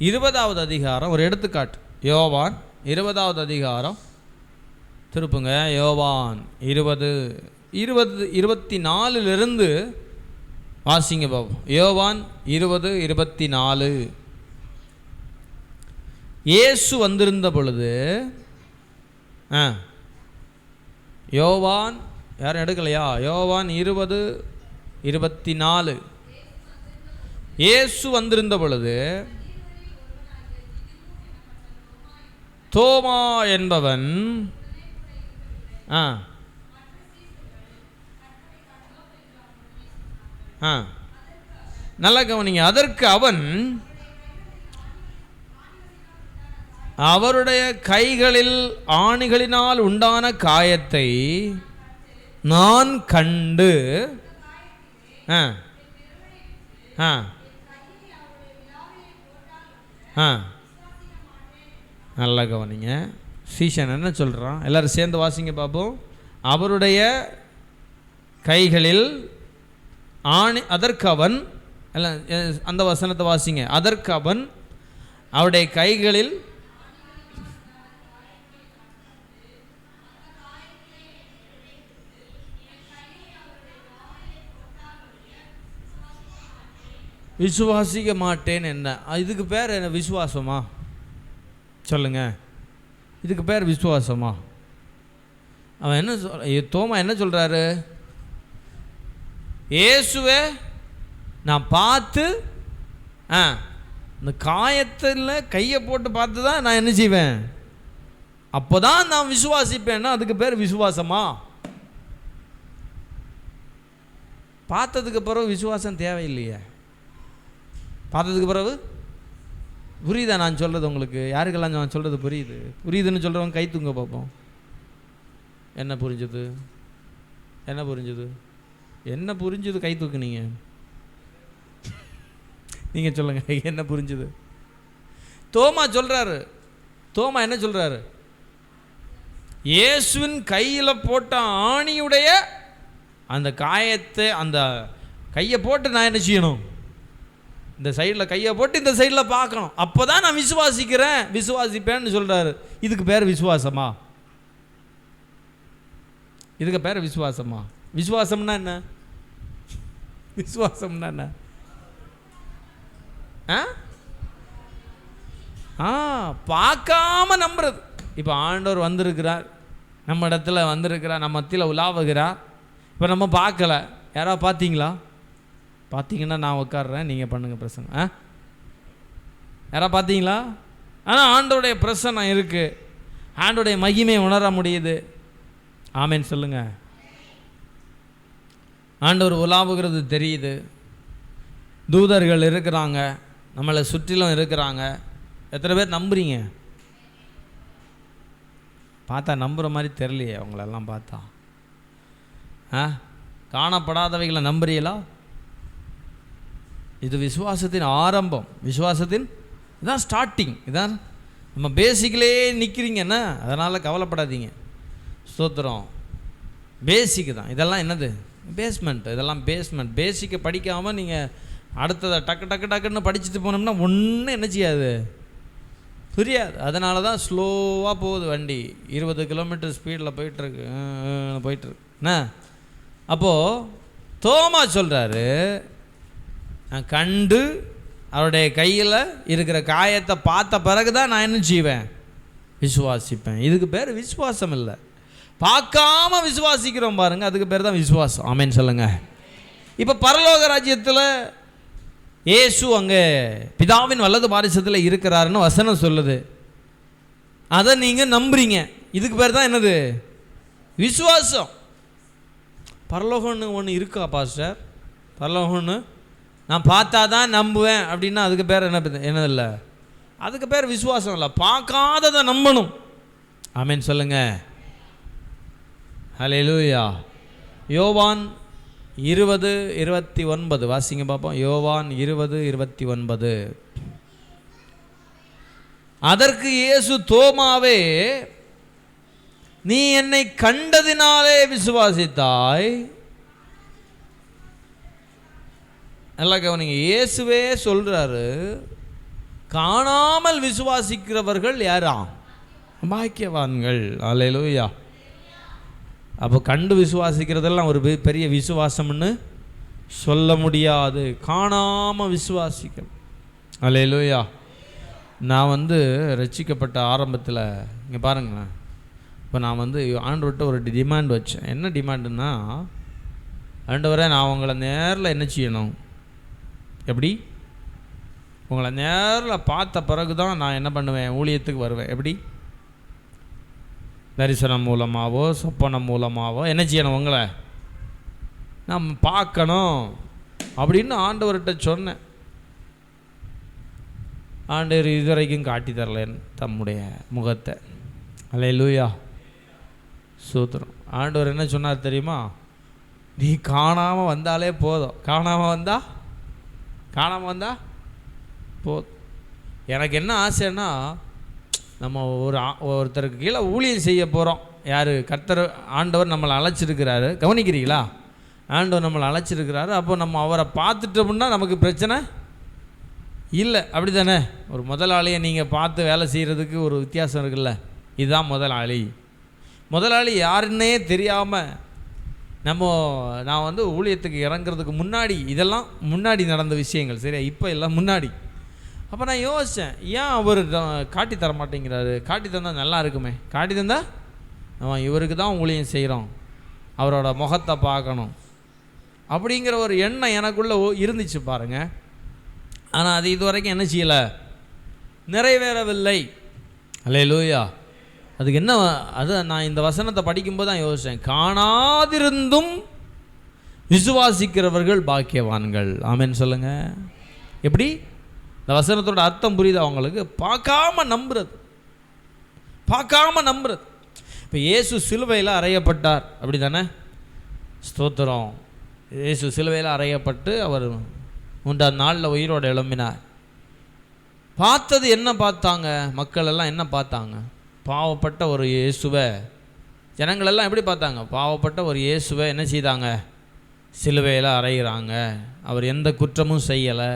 20வது அதிகாரம், ஒரு எடுத்துக்காட்டு. யோவான் 20வது அதிகாரம் திருப்புங்க. யோவான் 20:24 வாசிங்க பாப்போம். யோவான் 20:24. இயேசு வந்திருந்த பொழுது, யோவான் யாரும் எடுக்கலையா? யோவான் 20:24. இயேசு வந்திருந்த பொழுது தோமா என்பவன் நல்லா கவனிங்க. அதற்கு அவன், அவருடைய கைகளில் ஆணிகளினால் உண்டான காயத்தை நான் கண்டு நல்லா கவனிங்க. சீஷன் என்ன சொல்கிறான்? எல்லாரும் சேர்ந்து வாசிங்க பார்ப்போம். அவருடைய கைகளில் ஆணி, அதற்கு அவன், அந்த வசனத்தை வாசிங்க. அதற்கு அவன் அவருடைய கைகளில் விசுவாசிக்க மாட்டேன். என்ன இதுக்கு பேர்? என்ன விசுவாசமா? சொல்லுங்க, இதுக்கு பேர் விசுவாசமா? அவன் என்ன தோமா என்ன சொல்றாரு? இயேசுவே நான் பார்த்து இந்த காயத்தில் கையை போட்டு பார்த்து தான் நான் என்ன செய்வேன், அப்போ தான் நான் விசுவாசிப்பேன்னா அதுக்கு பேர் விசுவாசமா? பார்த்ததுக்கு பிறகு விசுவாசம் தேவையில்லையே. பார்த்ததுக்கு பிறகு புரியுதா நான் சொல்கிறது உங்களுக்கு? யாருக்கெல்லாம் நான் சொல்கிறது புரியுதுன்னு சொல்கிறவங்க கை தூங்க பார்ப்போம். என்ன புரிஞ்சுது? என்ன புரிஞ்சுது? கை தூக்குனீங்க. நீங்கள் சொல்லுங்கள், என்ன புரிஞ்சுது? தோமா சொல்கிறாரு. தோமா என்ன சொல்கிறாரு? இயேசுவின் கையில் போட்ட ஆணியுடைய அந்த காயத்தை, அந்த கையை போட்டு நான் என்ன செய்யணும்? இந்த சைடில் கையை போட்டு இந்த சைடில் பார்க்கணும். அப்போ தான் நான் விசுவாசிப்பேன்னு சொல்கிறாரு. இதுக்கு பேர் விசுவாசமா? இதுக்கு பேர் விசுவாசமா? விசுவாசம்னா என்ன? பார்க்காம நம்புறது. இப்போ ஆண்டவர் வந்திருக்கிறார், நம்ம இடத்துல வந்திருக்கிறார், நம்ம மத்தியில் உலாவுகிறார். இப்போ நம்ம பார்க்கல. யாராவது பார்த்தீங்களா? பார்த்தீங்கன்னா நான் உட்காடுறேன், நீங்கள் பண்ணுங்கள் பிரசனை. யாராவது பார்த்தீங்களா? ஆனால் ஆண்டோடைய பிரசனை இருக்குது, ஆண்டோடைய மகிமையை உணர முடியுது. ஆமேன்னு சொல்லுங்க. ஆண்டவர் உலாவுகிறது தெரியுது. தூதர்கள் இருக்கிறாங்க, நம்மளை சுற்றிலும் இருக்கிறாங்க. எத்தனை பேர் நம்புறீங்க? பார்த்தா நம்புகிற மாதிரி தெரியலையே அவங்களெல்லாம் பார்த்தா. காணப்படாதவைகளை நம்புறீங்களா? இது விசுவாசத்தின் ஆரம்பம், விசுவாசத்தின் இதான் ஸ்டார்டிங், இதான் நம்ம பேசிக்கிலே நிற்கிறீங்கன்னா அதனால் கவலைப்படாதீங்க. ஸ்தோத்திரம். பேசிக்கு தான் இதெல்லாம். என்னது? பேஸ்மெண்ட். இதெல்லாம் பேஸ்மெண்ட். பேசிக்கை படிக்காமல் நீங்கள் அடுத்ததை டக்குன்னு படிச்சுட்டு போனோம்னா ஒன்றும் என்ன செய்யாது, புரியாது. அதனால தான் ஸ்லோவாக போகுது வண்டி. 20 கிலோமீட்டர் ஸ்பீடில் போயிட்டுருக்கு. என்ன அப்போது தோமா சொல்கிறாரு, நான் கண்டு அவருடைய கையில் இருக்கிற காயத்தை பார்த்த பிறகு தான் நான் என்ன செய்வேன், விசுவாசிப்பேன். இதுக்கு பேர் விசுவாசம் இல்லை, பார்க்காம விசுவாசிக்கிறோம் பாருங்க, அதுக்கு பேர் தான் விசுவாசம். ஆமேன்னு சொல்லுங்க. இப்போ பரலோக ராஜ்யத்தில் இயேசு அங்கே பிதாவின் வலது பாரிசத்தில் இருக்கிறாருன்னு வசனம் சொல்லுது. அதை நீங்கள் நம்புறீங்க. இதுக்கு பேர் தான் என்னது, விசுவாசம். பரலோகம்னு ஒன்று இருக்கா பாஸ்டர்? பரலோகம்னு நான் பார்த்தா தான் நம்புவேன் அப்படின்னா அதுக்கு பேர் என்னது இல்லை, அதுக்கு பேர் விசுவாசம் இல்லை. பார்க்காததை நம்பணும். ஆமேன்னு சொல்லுங்க. ஹல்லேலூயா. யோவான் 20:29 வாசிங்க பார்ப்போம். யோவான் 20:29. அதற்கு இயேசு, தோமாவே, நீ என்னை கண்டதினாலே விசுவாசித்தாய். நல்லா கவனிங்க. இயேசுவே சொல்றாரு, காணாமல் விசுவாசிக்கிறவர்கள் யாரா? பாக்கியவான்கள். அல்லேலூயா. அப்போ கண்டு விசுவாசிக்கிறதெல்லாம் ஒரு பெரிய விசுவாசம்னு சொல்ல முடியாது. காணாமல் விசுவாசிக்கணும். அல்லேலூயா. நான் ரட்சிக்கப்பட்ட ஆரம்பத்தில் இங்கே பாருங்களேன், இப்போ நான் ஆண்டவர்கிட்ட ஒரு டிமாண்ட் வச்சேன். என்ன டிமாண்டுன்னா, ஆண்டவரே, நான் உங்களை நேரில் என்ன செய்யணும், எப்படி உங்களை நேரில் பார்த்த பிறகு தான் நான் என்ன பண்ணுவேன், ஊழியத்துக்கு வருவேன். எப்படி? தரிசனம் மூலமாகவோ சொப்பனம் மூலமாகவோ என்ன செய்யணும், உங்களை நான் பார்க்கணும் அப்படின்னு ஆண்டவர்கிட்ட சொன்னேன். ஆண்டவர் இதுவரைக்கும் காட்டி தரலேன் தம்முடைய முகத்தை. அல்லேலூயா. சூத்திரம். ஆண்டவர் என்ன சொன்னார் தெரியுமா? நீ காணாமல் வந்தாலே போதும். காணாமல் வந்தா போதும். எனக்கு என்ன ஆசைன்னா, நம்ம ஒருத்தருக்கு கீழே ஊழியம் செய்ய போகிறோம். யார்? கர்த்தர், ஆண்டவர் நம்மளை அழைச்சிருக்கிறாரு. கவனிக்கிறீங்களா? ஆண்டவர் நம்மளை அழைச்சிருக்கிறாரு. அப்போ நம்ம அவரை பார்த்துட்டோம்னா நமக்கு பிரச்சனை இல்லை. அப்படி தானே? ஒரு முதலாளியை நீங்கள் பார்த்து வேலை செய்கிறதுக்கு ஒரு வித்தியாசம் இருக்குல்ல. இதுதான் முதலாளி. முதலாளி யாருன்னே தெரியாமல் நான் ஊழியத்துக்கு இறங்குறதுக்கு முன்னாடி, இதெல்லாம் முன்னாடி நடந்த விஷயங்கள், சரியா? இப்போ எல்லாம் முன்னாடி. அப்போ நான் யோசித்தேன், ஏன் அவர் காட்டி தர மாட்டேங்கிறாரு? காட்டி தந்தால் நல்லா இருக்குமே. காட்டி தந்தால் நம்ம இவருக்கு தான் ஊழியம் செய்கிறோம், அவரோட முகத்தை பார்க்கணும் அப்படிங்கிற ஒரு எண்ணம் எனக்குள்ளே இருந்துச்சு பாருங்கள். ஆனால் அது இதுவரைக்கும் என்ன செய்யலை, நிறைவேறவில்லை. அல்லேலூயா. அதுக்கு என்ன, அது நான் இந்த வசனத்தை படிக்கும்போது தான் யோசித்தேன், காணாதிருந்தும் விசுவாசிக்கிறவர்கள் பாக்கியவான்கள். ஆமேன்னு சொல்லுங்கள். எப்படி? இந்த வசனத்தோட அர்த்தம் புரியுது அவங்களுக்கு? பார்க்காம நம்புறது. இப்போ இயேசு சிலுவையில் அறையப்பட்டார், அப்படி தானே? ஸ்தோத்திரம். இயேசு சிலுவையில் அறையப்பட்டு அவர் 3ஆம் நாளில் உயிரோடு எழும்பினார். பார்த்தது என்ன பார்த்தாங்க? மக்கள் எல்லாம் என்ன பார்த்தாங்க? பாவப்பட்ட ஒரு இயேசுவை. ஜனங்களெல்லாம் எப்படி பார்த்தாங்க? பாவப்பட்ட ஒரு இயேசுவை என்ன செய்தாங்க? சிலுவையில் அறையிறாங்க. அவர் எந்த குற்றமும் செய்யலை.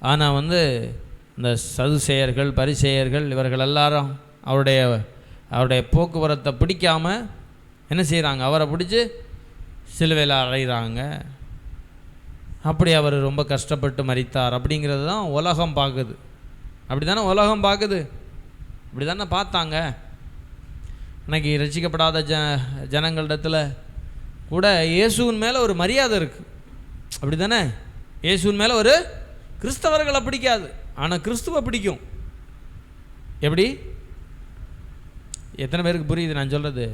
ஆனால் இந்த சதுசேயர்கள், பரிசேயர்கள், இவர்கள் எல்லாரும் அவருடைய போக்குவரத்தை பிடிக்காமல் என்ன செய்கிறாங்க? அவரை பிடிச்சி சிலுவையில் அறையிறாங்க. அப்படி அவர் ரொம்ப கஷ்டப்பட்டு மரித்தார் அப்படிங்கிறது தான் உலகம் பார்க்குது. அப்படி தானே உலகம் பார்க்குது? அப்படி தானே பார்த்தாங்க. இன்னைக்கு ரட்சிக்கப்படாத ஜனங்களிடத்தில் கூட இயேசுவின் மேலே ஒரு மரியாதை இருக்குது. அப்படி தானே? இயேசுவின் மேலே ஒரு, கிறிஸ்தவர்களை பிடிக்காது, ஆனால் கிறிஸ்துவை பிடிக்கும். எப்படி? எத்தனை பேருக்கு புரியுது நான் சொல்கிறது?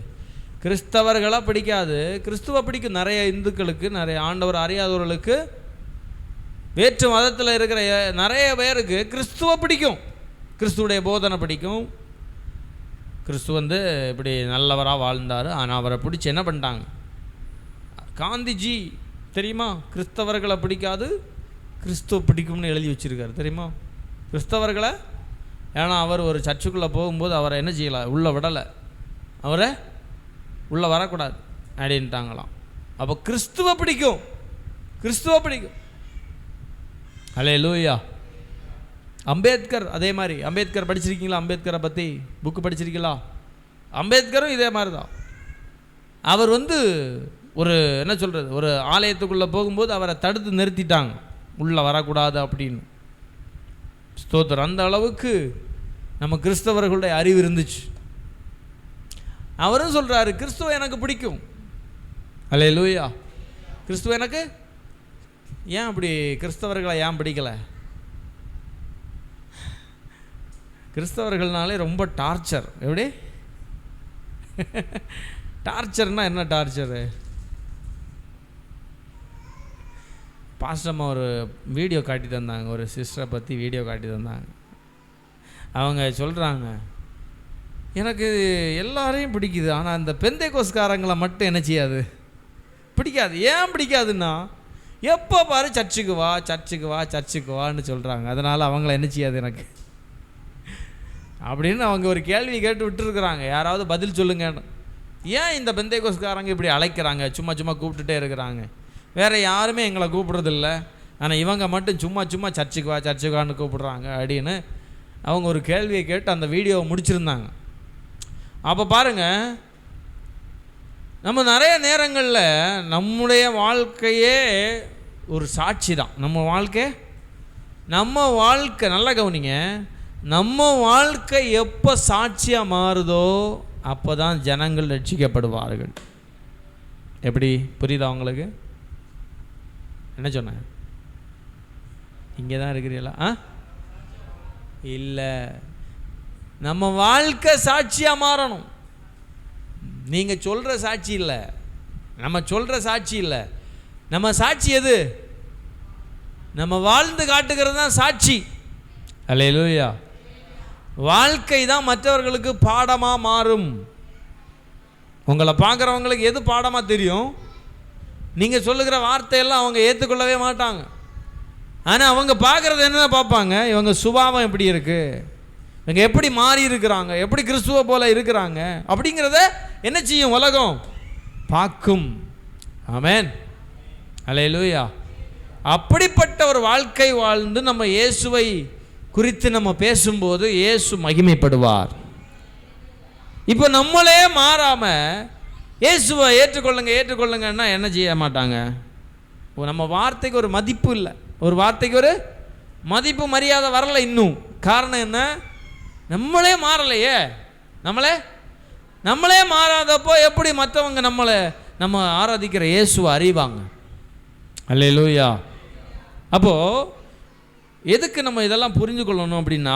கிறிஸ்தவர்களை பிடிக்காது, கிறிஸ்துவை பிடிக்கும். நிறைய இந்துக்களுக்கு, நிறைய ஆண்டவர் அறியாதவர்களுக்கு, வேற்று மதத்தில் இருக்கிற நிறைய பேருக்கு கிறிஸ்துவை பிடிக்கும். கிறிஸ்துவுடைய போதனை பிடிக்கும், கிறிஸ்து வந்து இப்படி நல்லவராக வாழ்ந்தார். ஆனால் அவரை பிடிச்சி என்ன பண்ணிட்டாங்க? காந்திஜி தெரியுமா? கிறிஸ்தவர்களை பிடிக்காது, கிறிஸ்துவ பிடிக்கும்னு எழுதி வச்சுருக்காரு தெரியுமா? கிறிஸ்தவர்களை. ஏன்னா அவர் ஒரு சர்ச்சுக்குள்ளே போகும்போது அவரை என்ன செய்யலை, உள்ளே விடலை, அவரை உள்ளே வரக்கூடாது அப்படின்ட்டாங்களாம். அப்போ கிறிஸ்துவ பிடிக்கும், கிறிஸ்துவ பிடிக்கும். அல்லேலூயா. அம்பேத்கர் அதே மாதிரி. அம்பேத்கர் படிச்சிருக்கீங்களா? அம்பேத்கரை பற்றி புக்கு படிச்சிருக்கீங்களா? அம்பேத்கரும் இதே மாதிரி தான். அவர் வந்து ஒரு என்ன சொல்கிறது, ஒரு ஆலயத்துக்குள்ளே போகும்போது அவரை தடுத்து நிறுத்திட்டாங்க, உள்ளே வரக்கூடாது அப்படின்னு. ஸ்தோத்திரம். அந்த அளவுக்கு நம்ம கிறிஸ்தவர்களுடைய அறிவு இருந்துச்சு. அவரும் சொல்கிறாரு, கிறிஸ்துவ எனக்கு பிடிக்கும். அல்லேலூயா. கிறிஸ்துவ எனக்கு. ஏன் அப்படி கிறிஸ்தவர்களை ஏன் பிடிக்கலை? கிறிஸ்தவர்கள்னாலே ரொம்ப டார்ச்சர். எப்படி டார்ச்சர்னால் என்ன டார்ச்சரு? பாஸ்டம்மா ஒரு வீடியோ காட்டி தந்தாங்க, ஒரு சிஸ்டரை பற்றி வீடியோ காட்டி தந்தாங்க. அவங்க சொல்கிறாங்க, எனக்கு எல்லாரையும் பிடிக்குது, ஆனால் அந்த பெந்தைக்கோஸ்காரங்களை மட்டும் என்ன செய்யாது, பிடிக்காது. ஏன் பிடிக்காதுன்னா, எப்போ பாரு சர்ச்சுக்கு வா சர்ச்சுக்கு வா சர்ச்சுக்கு வான்னு சொல்கிறாங்க. அதனால் அவங்கள என்ன செய்யாது எனக்கு அப்படின்னு அவங்க ஒரு கேள்வி கேட்டு விட்டுருக்குறாங்க. யாராவது பதில் சொல்லுங்கன்னு. ஏன் இந்த பெந்தைக்கோஸ்காரங்க இப்படி அழைக்கிறாங்க, சும்மா சும்மா கூப்பிட்டுட்டே இருக்கிறாங்க, வேறு யாருமே எங்களை கூப்பிட்றதில்ல, ஆனால் இவங்க மட்டும் சும்மா சும்மா சர்ச்சுக்கு வா சர்ச்சுக்கு வான்னு கூப்பிட்றாங்க அப்படின்னு அவங்க ஒரு கேள்வியை கேட்டு அந்த வீடியோவை முடிச்சிருந்தாங்க. அப்போ பாருங்கள், நம்ம நிறைய நேரங்களில் நம்முடைய வாழ்க்கையே ஒரு சாட்சி தான். நம்ம வாழ்க்கை நல்லா கவனிங்க, நம்ம வாழ்க்கை எப்போ சாட்சியாக மாறுதோ அப்போ தான் ஜனங்கள் ரட்சிக்கப்படுவார்கள். எப்படி புரியுதா உங்களுக்கு? என்ன சொன்னேன்? இங்கே தான் இருக்கிறீங்களா? இல்லை, நம்ம வாழ்க்கை சாட்சியாக மாறணும். நீங்கள் சொல்கிற சாட்சி இல்லை, நம்ம சொல்கிற சாட்சி இல்லை. நம்ம சாட்சி எது? நம்ம வாழ்ந்து காட்டுகிறது தான் சாட்சி. அல்லேலூயா. வாழ்க்கை தான் மற்றவர்களுக்கு பாடமாக மாறும். உங்களை பார்க்குறவங்களுக்கு எது பாடமாக தெரியும்? நீங்கள் சொல்லுகிற வார்த்தையெல்லாம் அவங்க ஏற்றுக்கொள்ளவே மாட்டாங்க. ஆனால் அவங்க பார்க்குறது என்ன பார்ப்பாங்க? இவங்க சுபாவம் எப்படி இருக்குது, இவங்க எப்படி மாறி இருக்கிறாங்க, எப்படி கிறிஸ்துவ போல இருக்கிறாங்க அப்படிங்கிறத என்ன செய்யும்? உலகம் பார்க்கும். ஆமென். அல்லேலூயா. அப்படிப்பட்ட ஒரு வாழ்க்கை வாழ்ந்து நம்ம இயேசுவை குறித்து நம்ம பேசும்போது இயேசு மகிமைப்படுவார். இப்போ நம்மளே மாறாமல் இயேசுவை ஏற்றுக்கொள்ளுங்கன்னா என்ன செய்ய மாட்டாங்க? நம்ம வார்த்தைக்கு ஒரு மதிப்பு இல்லை, ஒரு வார்த்தைக்கு ஒரு மதிப்பு மரியாதை வரலை இன்னும். காரணம் என்ன? நம்மளே மாறலையே. நம்மளே மாறாதப்போ எப்படி மற்றவங்க நம்ம ஆராதிக்கிற இயேசுவை அறிவாங்க? அல்லேலூயா. அப்போது எதுக்கு நம்ம இதெல்லாம் புரிஞ்சு கொள்ளணும் அப்படின்னா,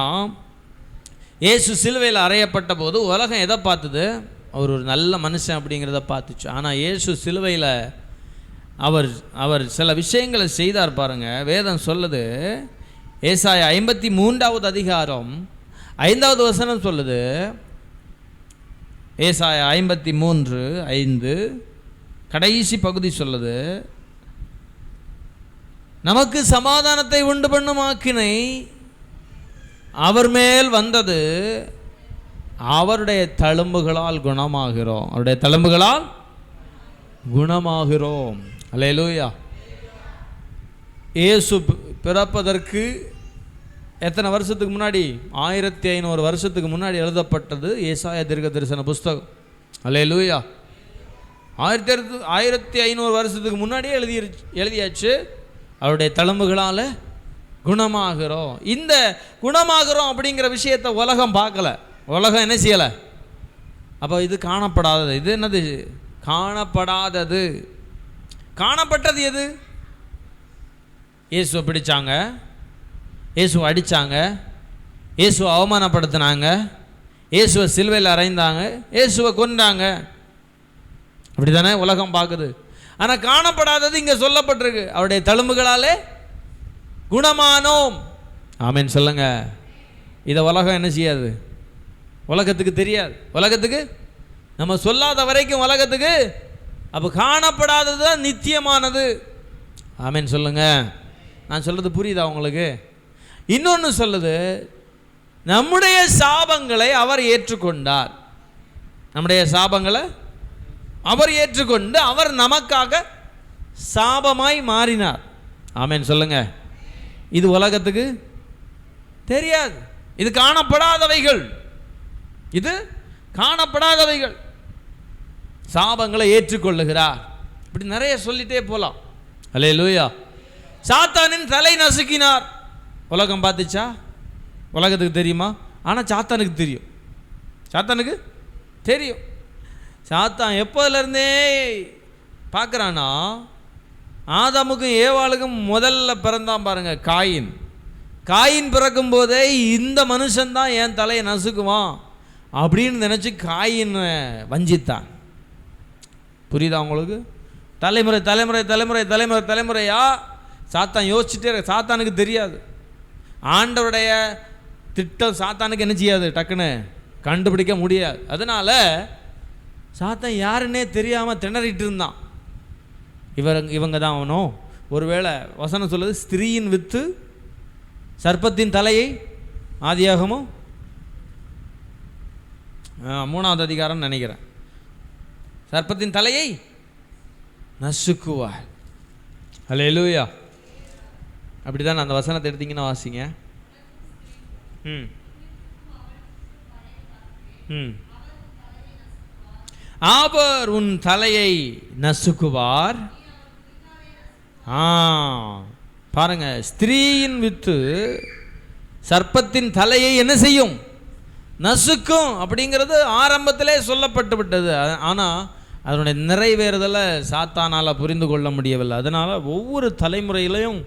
இயேசு சிலுவையில் அறையப்பட்ட போது உலகம் எதை பார்த்தது? அவர் ஒரு நல்ல மனுஷன் அப்படிங்கிறத பார்த்துச்சு. ஆனால் இயேசு சிலுவையில் அவர் சில விஷயங்களை செய்தார் பாருங்க. வேதம் சொல்லுது, ஏசாயா 53வது அதிகாரம் 5வது வசனம் சொல்லுது. ஏசாயா 53:5 கடைசி பகுதி சொல்லுது, நமக்கு சமாதானத்தை உண்டு பண்ணும் ஆக்கினை அவர் மேல் வந்தது, அவருடைய தழும்புகளால் குணமாகிறோம். அவருடைய தழும்புகளால் குணமாகிறோம். அல்லேலூயா. இயேசு பிறப்பதற்கு எத்தனை வருஷத்துக்கு முன்னாடி? 1500 வருஷத்துக்கு முன்னாடி எழுதப்பட்டது ஏசாயா தீர்க்க தரிசன புஸ்தகம். அல்லேலூயா. 1500 வருஷத்துக்கு முன்னாடியே எழுதியாச்சு. அவருடைய தழும்புகளால் குணமாகிறோம். இந்த குணமாகிறோம் அப்படிங்கிற விஷயத்தை உலகம் பார்க்கல, உலகம் என்ன செய்யலை. அப்போ இது காணப்படாதது. இது என்னது? காணப்படாதது. காணப்பட்டது எது? இயேசுவை பிடிச்சாங்க, இயேசுவை அடித்தாங்க, இயேசுவை அவமானப்படுத்தினாங்க, இயேசுவை சிலுவையில் அறைந்தாங்க, இயேசுவை கொண்டாங்க. அப்படி தானே உலகம் பார்க்குது. ஆனால் காணப்படாதது இங்கே சொல்லப்பட்டிருக்கு, அவருடைய தழும்புகளாலே குணமானோம். ஆமென் சொல்லுங்க. இதை உலகம் என்ன செய்யாது? உலகத்துக்கு தெரியாது. உலகத்துக்கு நம்ம சொல்லாத வரைக்கும் உலகத்துக்கு அப்போ காணப்படாதது தான் நித்தியமானது. ஆமேன் சொல்லுங்க. நான் சொல்றது புரியுதா உங்களுக்கு? இன்னொன்று சொல்லுது, நம்முடைய சாபங்களை அவர் ஏற்றுக்கொண்டார். நம்முடைய சாபங்களை அவர் ஏற்றுக்கொண்டு அவர் நமக்காக சாபமாய் மாறினார். ஆமேன் சொல்லுங்க. இது உலகத்துக்கு தெரியாது. இது காணப்படாதவைகள். இது காணப்படாதவைகள். சாபங்களை ஏற்றுக்கொள்ளுகிறார். இப்படி நிறைய சொல்லிட்டே போலாம். அல்லேலூயா. சாத்தானின் தலை நசுக்கினார். உலகம் பார்த்துச்சா? உலகத்துக்கு தெரியுமா? ஆனால் சாத்தானுக்கு தெரியும். சாத்தானுக்கு தெரியும். சாத்தான் எப்போதுலேருந்தே பார்க்குறான்னா, ஆதாமுக்கும் ஏவாளுக்கும் முதல்ல பிறந்தான் பாருங்க காயின். காயின் பிறக்கும் போதே இந்த மனுஷன்தான் என் தலையை நசுக்குவான் அப்படின்னு நினச்சி காயின் வஞ்சித்தான். புரியுதா உங்களுக்கு? தலைமுறை தலைமுறை தலைமுறை தலைமுறை தலைமுறையா சாத்தான் யோசிச்சுட்டே. சாத்தானுக்கு தெரியாது. ஆண்டவருடைய திட்டம் சாத்தானுக்கு என்ன செய்யாது, டக்குன்னு கண்டுபிடிக்க முடியாது. அதனால சாத்தான் யாருன்னே தெரியாமல் திணறிட்டு இருந்தான். இவங்க தான் அவனோ. ஒருவேளை வசனம் சொல்லுது, ஸ்திரீயின் வித்து சர்ப்பத்தின் தலையை, ஆதியாகமோ 3வது அதிகாரம் நினைக்கிறேன், சர்ப்பத்தின் தலையை நசுக்குவார். அல்லேலூயா. அப்படிதான் அந்த வசனத்தை எடுத்தீங்கன்னா வாசிங்க. அவர் உன் தலையை நசுக்குவார். பாருங்க, ஸ்திரீயின் வித்து சர்ப்பத்தின் தலையை என்ன செய்யும்? நசுக்கும். அப்படிங்கிறது ஆரம்பத்திலே சொல்லப்பட்டு விட்டது. ஆனால் அதனுடைய நிறைவேறுதலை சாத்தானால் புரிந்து கொள்ள முடியவில்லை. அதனால் ஒவ்வொரு தலைமுறையிலையும்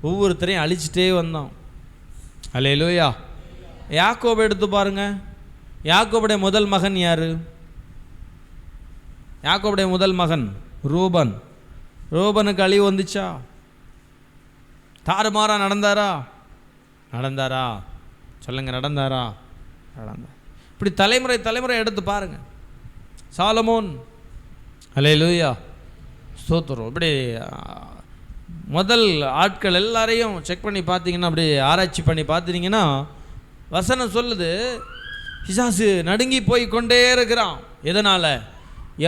ஒவ்வொருத்தரையும் அழிச்சிட்டே வந்தோம். அல்லேலூயா. யாக்கோபை எடுத்து பாருங்க. யாக்கோபுடைய முதல் மகன் யாரு? யாக்கோபுடைய முதல் மகன் ரூபன். ரூபனுக்கு அழிவு வந்துச்சா? தாறுமாறா நடந்தாரா? சொல்லுங்க, நடந்தாரா? நடந்தார். இப்படி தலைமுறை தலைமுறை எடுத்து பாருங்க. சாலமோன். அல்லேலூயா, ஸ்தோத்திரம். இப்படி முதல் ஆட்கள் எல்லாரையும் செக் பண்ணி பார்த்தீங்கன்னா, அப்படி ஆராய்ச்சி பண்ணி பார்த்தீங்கன்னா, வசனம் சொல்லுது, பிசாசு நடுங்கி போய் கொண்டே இருக்கிறான். எதனால்?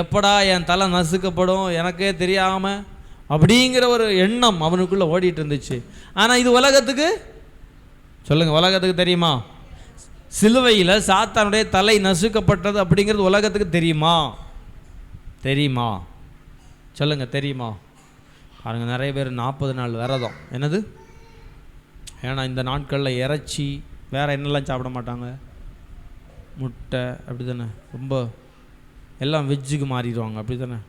எப்படா என் தலை நசுக்கப்படும் எனக்கே தெரியாமல் அப்படிங்கிற ஒரு எண்ணம் அவனுக்குள்ளே ஓடிட்டு இருந்துச்சு. ஆனால் இது உலகத்துக்கு, சொல்லுங்கள், உலகத்துக்கு தெரியுமா? சிலுவையில் சாத்தானுடைய தலை நசுக்கப்பட்டது அப்படிங்கிறது உலகத்துக்கு தெரியுமா? தெரியுமா? சொல்லுங்கள், தெரியுமா? பாருங்கள், நிறைய பேர் 40 நாள் விரதம். என்னது? ஏன்னா இந்த நாட்களில் இறைச்சி வேறு என்னெல்லாம் சாப்பிட மாட்டாங்க, முட்டை, அப்படி தானே, ரொம்ப எல்லாம் வெஜ்ஜுக்கு மாறிடுவாங்க, அப்படி தானே.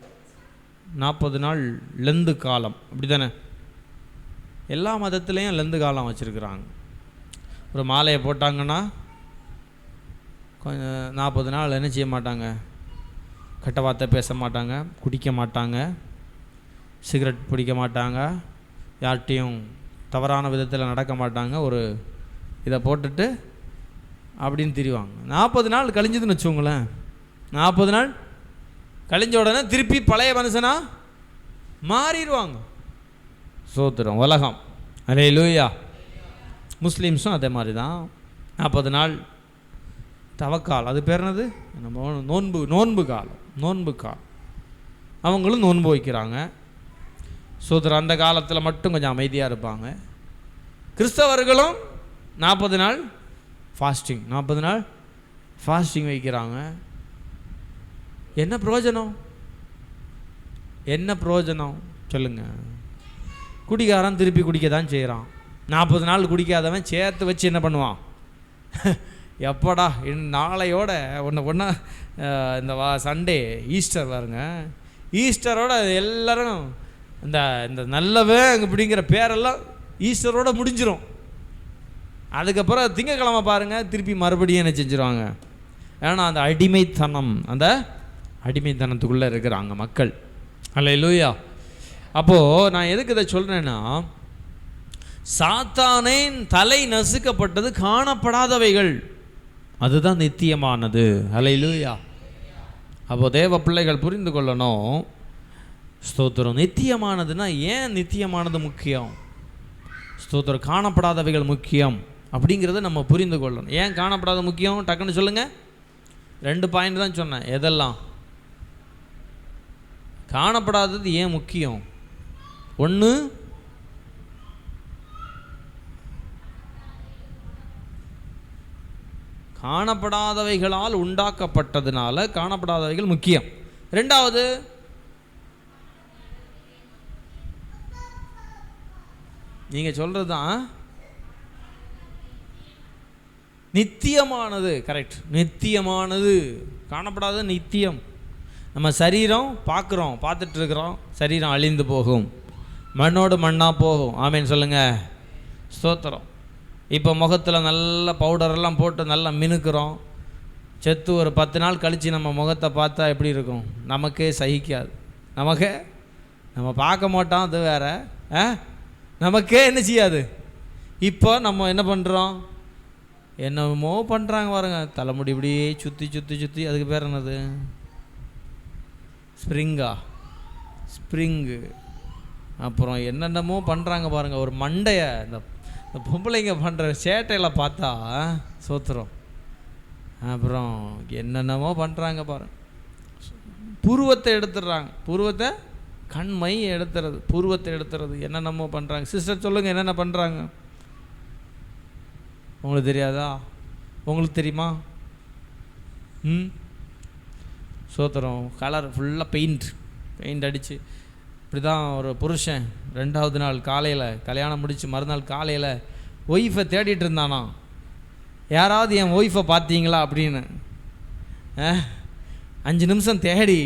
40 நாள் லெந்து காலம், அப்படி தானே. எல்லா மதத்துலேயும் லெந்து காலம் வச்சுருக்குறாங்க. ஒரு மாலையை போட்டாங்கன்னா கொஞ்சம் 40 நாள் என்ன செய்ய மாட்டாங்க, கெட்ட வார்த்தை பேச மாட்டாங்க, குடிக்க மாட்டாங்க, சிகரெட் பிடிக்க மாட்டாங்க, யார்கிட்டையும் தவறான விதத்தில் நடக்க மாட்டாங்க. ஒரு இதை போட்டுட்டு அப்படின்னு திரிவாங்க. 40 நாள் கழிஞ்சதுன்னு வச்சுக்கோங்களேன். 40 நாள் கழிஞ்ச உடனே திருப்பி பழைய மனுஷனா மாறிடுவாங்க. சோத்திரம் உலகம். அல்லேலூயா. முஸ்லீம்ஸும் அதே மாதிரி தான். 40 நாள் தவக்கால், அது பேர் என்னது, நோன்பு காலம். அவங்களும் நோன்பு வைக்கிறாங்க. சோதரர் அந்த காலத்தில் மட்டும் கொஞ்சம் அமைதியாக இருப்பாங்க. கிறிஸ்தவர்களும் 40 நாள் ஃபாஸ்டிங், 40 நாள் ஃபாஸ்டிங் வைக்கிறாங்க. என்ன பிரயோஜனம் சொல்லுங்கள்? குடிகாரன் திருப்பி குடிக்க தான் செய்கிறான். 40 நாள் குடிக்காதவன் சேர்த்து வச்சு என்ன பண்ணுவான்? எப்படா நாளையோட ஒன்று இந்த சண்டே ஈஸ்டர் பாருங்க, ஈஸ்டரோட எல்லோரும் இந்த இந்த நல்லவன் இப்படிங்கிற பேரெல்லாம் ஈஸ்டரோட முடிஞ்சிடும். அதுக்கப்புறம் திங்கக்கிழமை பாருங்கள், திருப்பி மறுபடியும் என்ன செஞ்சுருவாங்க? ஏன்னா அந்த அடிமைத்தனத்துக்குள்ளே இருக்கிறாங்க மக்கள். அல்லேலூயா. அப்போது நான் எதுக்கு இதை சொல்கிறேன்னா, சாத்தானின் தலை நசுக்கப்பட்டது காணப்படாதவைகள். அதுதான் நித்தியமானது. ஹல்லேலூயா. அப்போ தேவ பிள்ளைகள் புரிந்து கொள்ளணும். ஸ்தோத்திரம். நித்தியமானதுன்னா ஏன் நித்தியமானது முக்கியம்? ஸ்தோத்திரம். காணப்படாதவைகள் முக்கியம் அப்படிங்கிறத நம்ம புரிந்து கொள்ளணும். ஏன் காணப்படாத முக்கியம்? டக்குன்னு சொல்லுங்கள். 2 பாயிண்ட் தான் சொன்னேன். எதெல்லாம் காணப்படாதது ஏன் முக்கியம்? 1, காணப்படாதவைகளால் உண்டாக்கப்பட்டதுனால காணப்படாதவைகள் முக்கியம். 2வது, நீங்கள் சொல்கிறது தான் நித்தியமானது. கரெக்ட். நித்தியமானது. காணப்படாத நித்தியம். நம்ம சரீரம் பார்க்குறோம், பார்த்துட்ருக்குறோம். சரீரம் அழிந்து போகும், மண்ணோடு மண்ணாக போகும். ஆமேன்னு சொல்லுங்கள். ஸ்தோத்திரம். இப்போ முகத்தில் நல்ல பவுடரெல்லாம் போட்டு நல்லா மினுக்கிறோம். செத்து ஒரு 10 நாள் கழித்து நம்ம முகத்தை பார்த்தா எப்படி இருக்கும்? நமக்கே சகிக்காது. நம்ம பார்க்க மாட்டோம், அது வேற. நமக்கே என்ன செய்யாது. இப்போ நம்ம என்ன பண்ணுறோம்? என்னமோ பண்ணுறாங்க பாருங்க. தலைமுடி இப்படியே சுற்றி சுற்றி சுற்றி, அதுக்கு பேர் என்னது? ஸ்ப்ரிங்கு. அப்புறம் என்னென்னமோ பண்ணுறாங்க பாருங்கள். ஒரு மண்டையை இந்த பொம்பளைங்க பண்ணுற சேட்டையில் பார்த்தா சோத்துறோம். அப்புறம் என்னென்னமோ பண்ணுறாங்க பாருங்க. புருவத்தை எடுத்துடுறாங்க. புருவத்தை, கண்மை எடுத்துறது, புருவத்தை எடுத்துறது, என்னென்னமோ பண்ணுறாங்க. சிஸ்டர் சொல்லுங்கள், என்னென்ன பண்ணுறாங்க? உங்களுக்கு தெரியாதா? உங்களுக்கு தெரியுமா? சோத்திரம். கலர் ஃபுல்லாக பெயிண்ட் அடித்து இப்படி தான் ஒரு புருஷன் 2வது நாள் காலையில் கல்யாணம் முடித்து மறுநாள் காலையில் ஒய்ஃபை தேடிட்டு இருந்தானா. யாராவது என் ஒய்ஃபை பார்த்தீங்களா அப்படின்னு 5 நிமிஷம் தேடி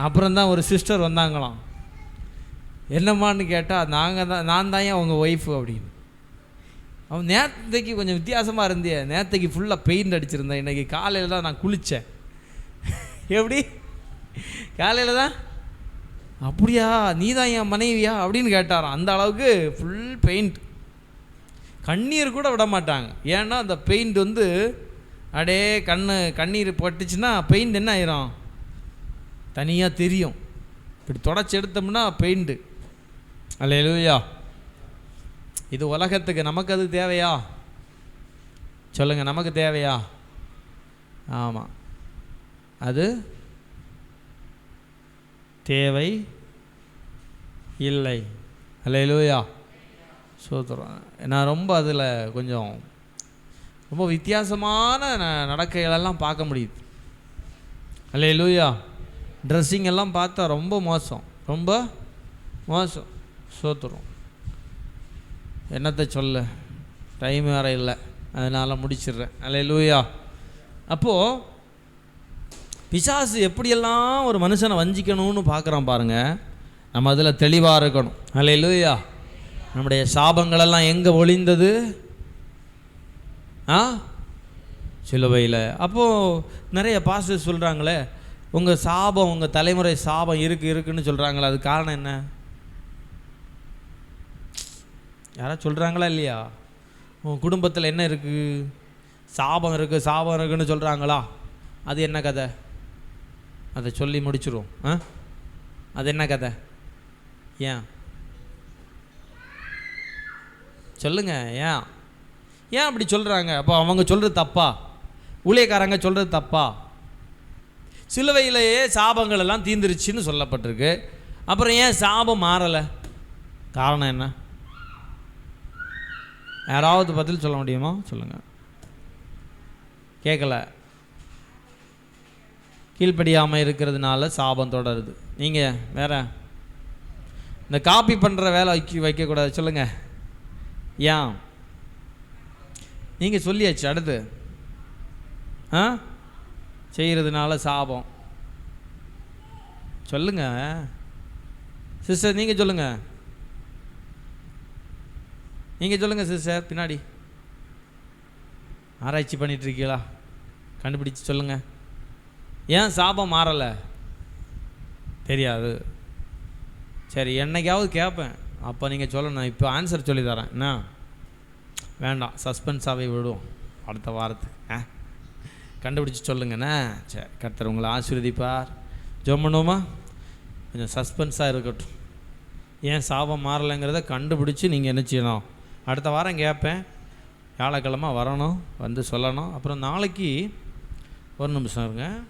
அப்புறம்தான் ஒரு சிஸ்டர் வந்தாங்களாம். என்னம்மான்னு கேட்டால், நான் தான் ஏன் உங்கள் ஒய்ஃபு அப்படின்னு. அவன் நேற்றுக்கு கொஞ்சம் வித்தியாசமாக இருந்தே. நேற்றுக்கு ஃபுல்லாக பெயிண்ட் அடிச்சிருந்தேன், இன்றைக்கி காலையில் தான் நான் குளித்தேன். எப்படி? காலையில் தான். அப்படியா, நீ தான் என் மனைவியா அப்படின்னு கேட்டாராம். அந்த அளவுக்கு ஃபுல் பெயிண்ட். கண்ணீர் கூட விட மாட்டாங்க. ஏன்னா அந்த பெயிண்ட் வந்து அப்படியே கண்ணீர் பட்டுச்சுன்னா பெயிண்ட் என்ன ஆயிரும்? தனியாக தெரியும். இப்படி தொடச்சி எடுத்தோம்னா பெயிண்ட்டு. அல்லேலூயா. இது உலகத்துக்கு. நமக்கு அது தேவையா? சொல்லுங்கள், நமக்கு தேவையா? ஆமாம், அது தேவை இல்லை. அல்லேலூயா. சோத்திரம். நான் ரொம்ப அதில் கொஞ்சம் ரொம்ப வித்தியாசமான நடக்கைகளெல்லாம் பார்க்க முடியுது. அல்லேலூயா. ட்ரெஸ்ஸிங் எல்லாம் பார்த்தா ரொம்ப மோசம், ரொம்ப மோசம். சோத்திரம். என்னத்தை சொல்ல, டைம் வேறு இல்லை, அதனால் முடிச்சிடுறேன். அல்லேலூயா. அப்போது பிசாசு எப்படியெல்லாம் ஒரு மனுஷனை வஞ்சிக்கணும்னு பார்க்குறான் பாருங்கள். நம்ம அதில் தெளிவாக இருக்கணும். அல்லேலூயா. நம்முடைய சாபங்களெல்லாம் எங்கே ஒளிந்தது? சிலுவையில். அப்போது நிறைய பாஸ்டர்ஸ் சொல்கிறாங்களே, உங்கள் சாபம், உங்கள் தலைமுறை சாபம் இருக்குன்னு சொல்கிறாங்களே, அது காரணம் என்ன? யாராவது சொல்கிறாங்களா இல்லையா? உங்கள் குடும்பத்தில் என்ன இருக்குது? சாபம் இருக்குன்னு சொல்கிறாங்களா? அது என்ன கதை? அதை சொல்லி முடிச்சிடும். அது என்ன கதை? ஏன் சொல்லுங்க. ஏன் அப்படி சொல்கிறாங்க? அப்போ அவங்க சொல்கிறது தப்பா? ஊழியக்காரங்க சொல்கிறது தப்பா? சிலுவையிலேயே சாபங்கள் எல்லாம் தீந்துருச்சுன்னு சொல்லப்பட்டிருக்கு. அப்புறம் ஏன் சாபம் மாறலை? காரணம் என்ன? யாராவது பதில் சொல்ல முடியுமா? சொல்லுங்கள். கேட்கல. கீழ்ப்படியாமல் இருக்கிறதுனால சாபம் தொடருது. நீங்கள் வேற இந்த காப்பி பண்ணுற வேலை வைக்கக்கூடாது. சொல்லுங்கள். ஏன்? நீங்கள் சொல்லியாச்சு. அடுத்து செய்கிறதுனால சாபம். சொல்லுங்கள் சிஸ்டர், நீங்கள் சொல்லுங்கள். நீங்கள் சொல்லுங்கள் சிஸ்டர். பின்னாடி ஆராய்ச்சி பண்ணிகிட்ருக்கீங்களா? கண்டுபிடிச்சி சொல்லுங்கள். ஏன் சாபம் மாறலை? தெரியாது. சரி, என்னைக்காவது கேட்பேன், அப்போ நீங்கள் சொல்லணும். இப்போ ஆன்சர் சொல்லி தரேன். என்ன வேண்டாம், சஸ்பென்ஸாகவே விடுவோம் அடுத்த வாரத்துக்கு. கண்டுபிடிச்சி சொல்லுங்கண்ணே. சரி, கர்த்தர் உங்களை ஆசீர்வதிப்பார். ஜெபம் பண்ணுவோமா? கொஞ்சம் சஸ்பென்ஸாக இருக்கட்டும். ஏன் சாபம் மாறலைங்கிறத கண்டுபிடிச்சி நீங்கள் என்ன செய்யணும்? அடுத்த வாரம் கேட்பேன், வியாழக்கிழமை வரணும், வந்து சொல்லணும். அப்புறம் நாளைக்கு ஒரு நிமிஷம் இருங்க.